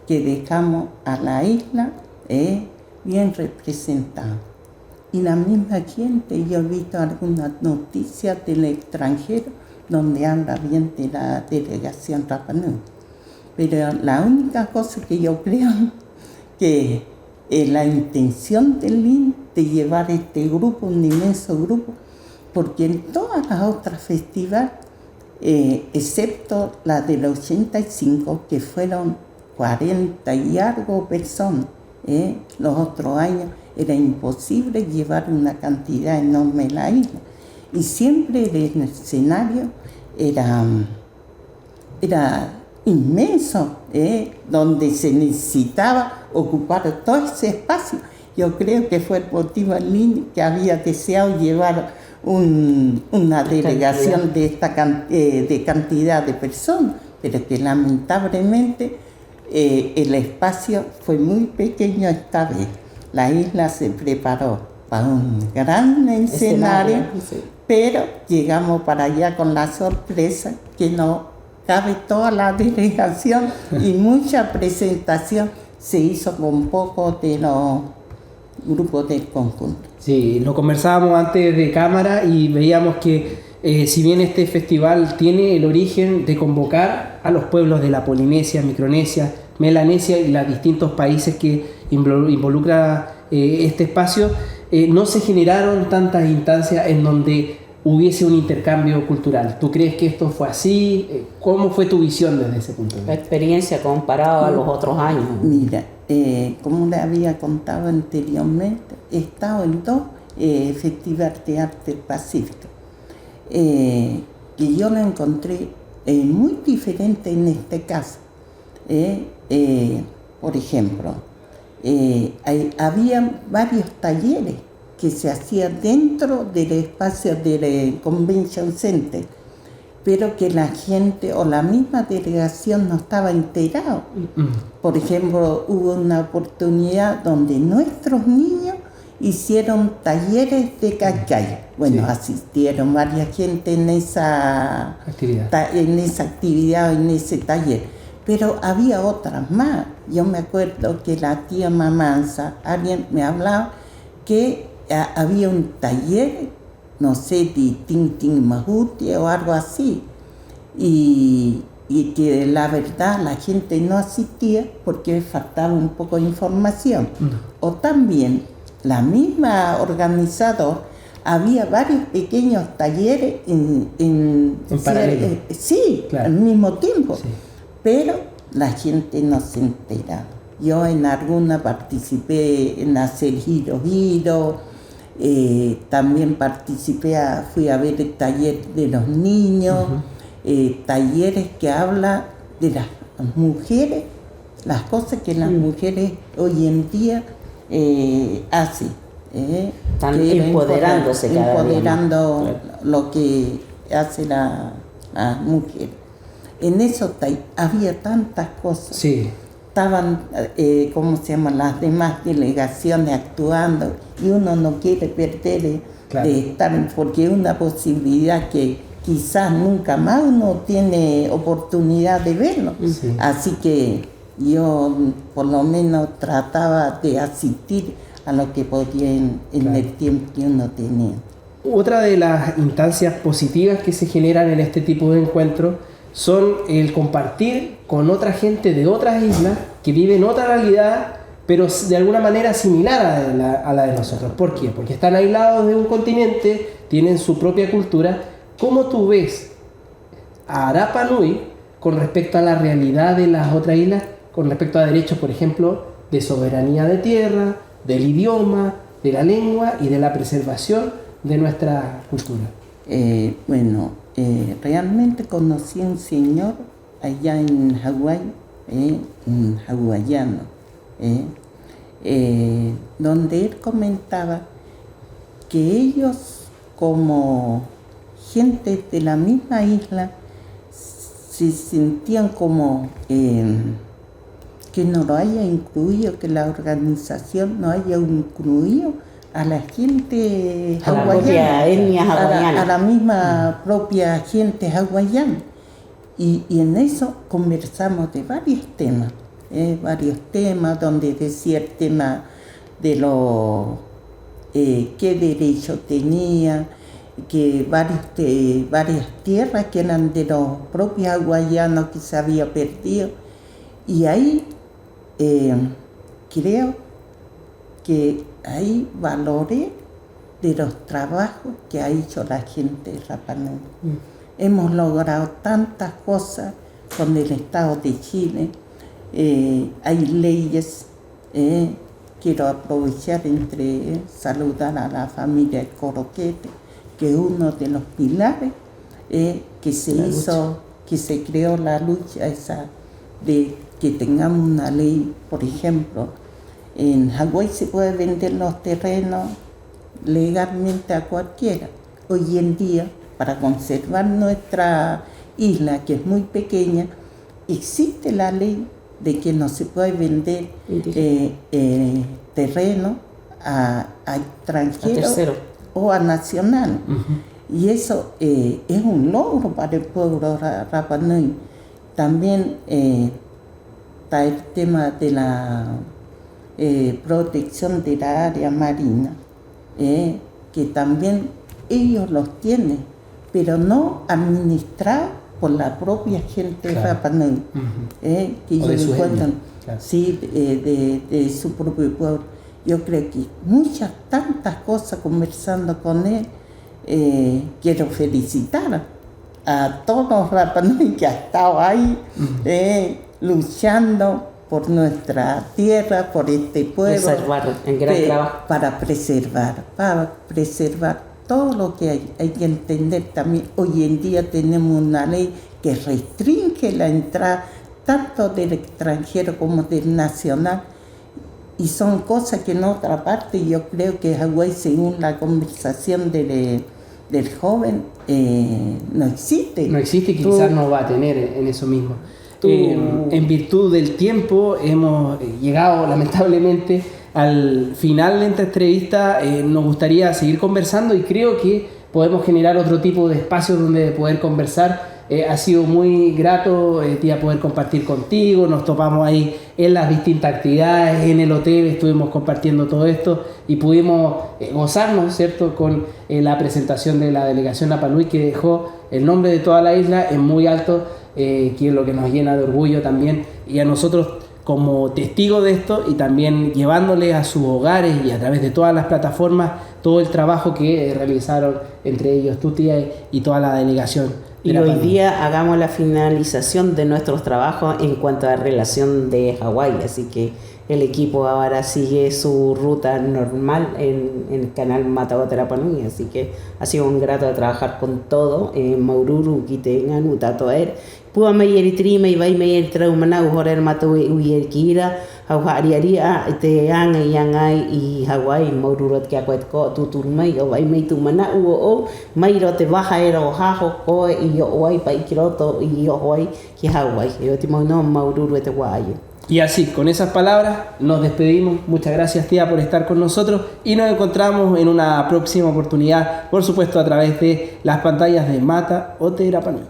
que dejamos a la isla bien representada. Y la misma gente, yo he visto algunas noticias del extranjero donde habla bien de la delegación Rapa Nui. Pero la única cosa que yo creo que la intención del LIN de llevar este grupo, un inmenso grupo, porque en todas las otras festivales, excepto la del 85, que fueron 40 y algo personas, los otros años era imposible llevar una cantidad enorme a la isla. Y siempre el escenario era inmenso, donde se necesitaba ocupar todo ese espacio. Yo creo que fue el motivo en línea que había deseado llevar una delegación de cantidad de personas, pero que lamentablemente el espacio fue muy pequeño esta vez. La isla se preparó para un gran escenario, pero llegamos para allá con la sorpresa que no cabe toda la delegación y mucha presentación se hizo con poco de los grupos del conjunto. Sí, lo conversábamos antes de cámara y veíamos que si bien este festival tiene el origen de convocar a los pueblos de la Polinesia, Micronesia, Melanesia y los distintos países que involucra este espacio, no se generaron tantas instancias en donde hubiese un intercambio cultural. ¿Tú crees que esto fue así? ¿Cómo fue tu visión desde ese punto de vista? La experiencia comparada a los otros años. Mira, como le había contado anteriormente, he estado en 2 festivales de arte pacífico, que yo lo encontré muy diferente en este caso. Por ejemplo, había varios talleres que se hacían dentro del espacio del Convention Center, pero que la gente o la misma delegación no estaba enterado. Por ejemplo, hubo una oportunidad donde nuestros niños hicieron talleres de cacay. Bueno, asistieron varias gente en esa actividad, en ese taller. Pero había otras más. Yo me acuerdo que la tía Mamanza, alguien me hablaba que había un taller, no sé, de Tintin Mahuti o algo así. Y que la verdad la gente no asistía porque faltaba un poco de información. O también la misma organizadora, había varios pequeños talleres en paralelo. Sí, claro, al mismo tiempo. Sí. Pero la gente no se enteraba. Yo en alguna participé en hacer giro, también fui a ver el taller de los niños, talleres que hablan de las mujeres, las cosas que las mujeres hoy en día hacen. Están empoderándose cada día. Empoderando lo que hace la mujer. En eso había tantas cosas. Sí. Estaban, ¿cómo se llama? Las demás delegaciones actuando y uno no quiere perder de estar, porque es una posibilidad que quizás nunca más uno tiene oportunidad de verlo. Sí. Así que yo por lo menos trataba de asistir a lo que podía en el tiempo que uno tenía. Otra de las instancias positivas que se generan en este tipo de encuentros son el compartir con otra gente de otras islas que viven otra realidad, pero de alguna manera similar a la de nosotros. ¿Por qué? Porque están aislados de un continente, tienen su propia cultura. ¿Cómo tú ves a Rapa Nui con respecto a la realidad de las otras islas, con respecto a derechos, por ejemplo, de soberanía de tierra, del idioma, de la lengua y de la preservación de nuestra cultura? Realmente conocí a un señor allá en Hawái, un hawaiano, donde él comentaba que ellos, como gente de la misma isla, se sentían como que no lo haya incluido, que la organización no haya incluido a la gente hawaiana, a la misma propia gente hawaiana. Y en eso conversamos de varios temas, donde decía el tema de qué derecho tenía, que varias tierras que eran de los propios hawaianos que se había perdido. Y ahí creo que ahí valoré de los trabajos que ha hecho la gente de Rapa Nui. Hemos logrado tantas cosas con el Estado de Chile. Hay leyes. Quiero aprovechar saludar a la familia Coroquete, que es uno de los pilares que se creó la lucha esa de que tengamos una ley. Por ejemplo, en Hawái se puede vender los terrenos legalmente a cualquiera. Hoy en día, para conservar nuestra isla, que es muy pequeña, existe la ley de que no se puede vender terreno a extranjeros o a nacionales. Y eso es un logro para el pueblo Rapa Nui. También está el tema de la protección de la área marina, que también ellos los tienen, pero no administrados por la propia gente de Rapa Nui, que ellos encuentran de su propio pueblo. Yo creo que tantas cosas conversando con él. Quiero felicitar a todos los Rapa Nui que han estado ahí luchando por nuestra tierra, por este pueblo, para preservar todo lo que hay. Hay que entender también, hoy en día tenemos una ley que restringe la entrada tanto del extranjero como del nacional, y son cosas que en otra parte yo creo que Hawái, según la conversación del joven, no existe. No existe y quizás no va a tener en eso mismo. En virtud del tiempo hemos llegado lamentablemente al final de esta entrevista nos gustaría seguir conversando y creo que podemos generar otro tipo de espacios donde poder conversar. Ha sido muy grato, tía, poder compartir contigo. Nos topamos ahí en las distintas actividades, en el hotel, estuvimos compartiendo todo esto y pudimos gozarnos, ¿cierto?, con la presentación de la delegación Rapa Nui, que dejó el nombre de toda la isla en muy alto, que es lo que nos llena de orgullo también, y a nosotros como testigos de esto y también llevándoles a sus hogares y a través de todas las plataformas todo el trabajo que realizaron entre ellos tú, tía, y toda la delegación. Y hoy día hagamos la finalización de nuestros trabajos en cuanto a relación de Hawái, así que el equipo ahora sigue su ruta normal en el canal Mataote Rapa Nui, así que ha sido un grato trabajar con todo. Maururu kite nganu tatoer pua mayeri trima y vai mayeri traumana uhorer matawe uyer kira hau hariaria te yangai y Hawái Maururu que acuetco tuturmai o vai mai tu mana o mairo te baja era o jajo o y yo hoy pa ikiroto y yo hoy que Hawái yo te no Maururu te guayo. Y así, con esas palabras, nos despedimos. Muchas gracias, tía, por estar con nosotros y nos encontramos en una próxima oportunidad, por supuesto, a través de las pantallas de Mataote Rapa Nui.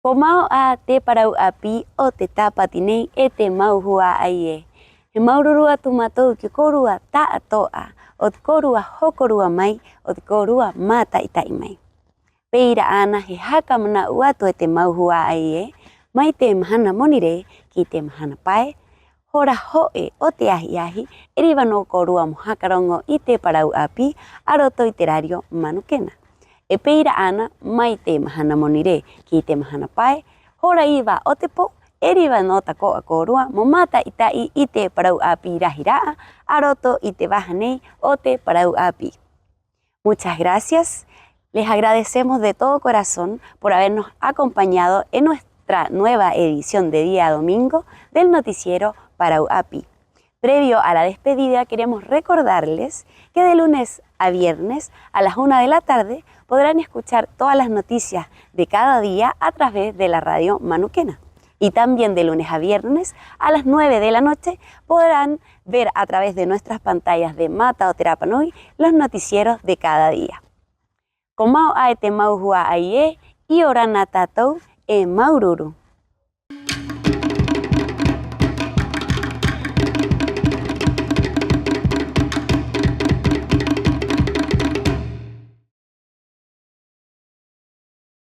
Komao a te parau api o te tapatinei e te mauhua aie. He maururua tu matou ki korua ta atoa, o te korua hokorua mai, o te korua mata itai mai. Peira ana he haka mana uatu e te mauhua aie, mai te mahana monire ki te mahana pae, hora hoe o te ahi eriwa no korua mohakarongo i te parau api aroto i te radio manukena. E peira ana mai te mahana monire ki te mahana pae, hora iwa o te po eriwa no tako a korua mo mata itai i te parau api rahiraa aroto i te wahanei o te parau api. Muchas gracias. Les agradecemos de todo corazón por habernos acompañado en nuestra nueva edición de día domingo del noticiero Parau Api. Previo a la despedida queremos recordarles que de lunes a viernes a las 1 de la tarde podrán escuchar todas las noticias de cada día a través de la radio Manukena. Y también de lunes a viernes a las 9 de la noche podrán ver a través de nuestras pantallas de Mataote Rapa Nui los noticieros de cada día. Komao ae te mauhua aie i orana tatou e maururu.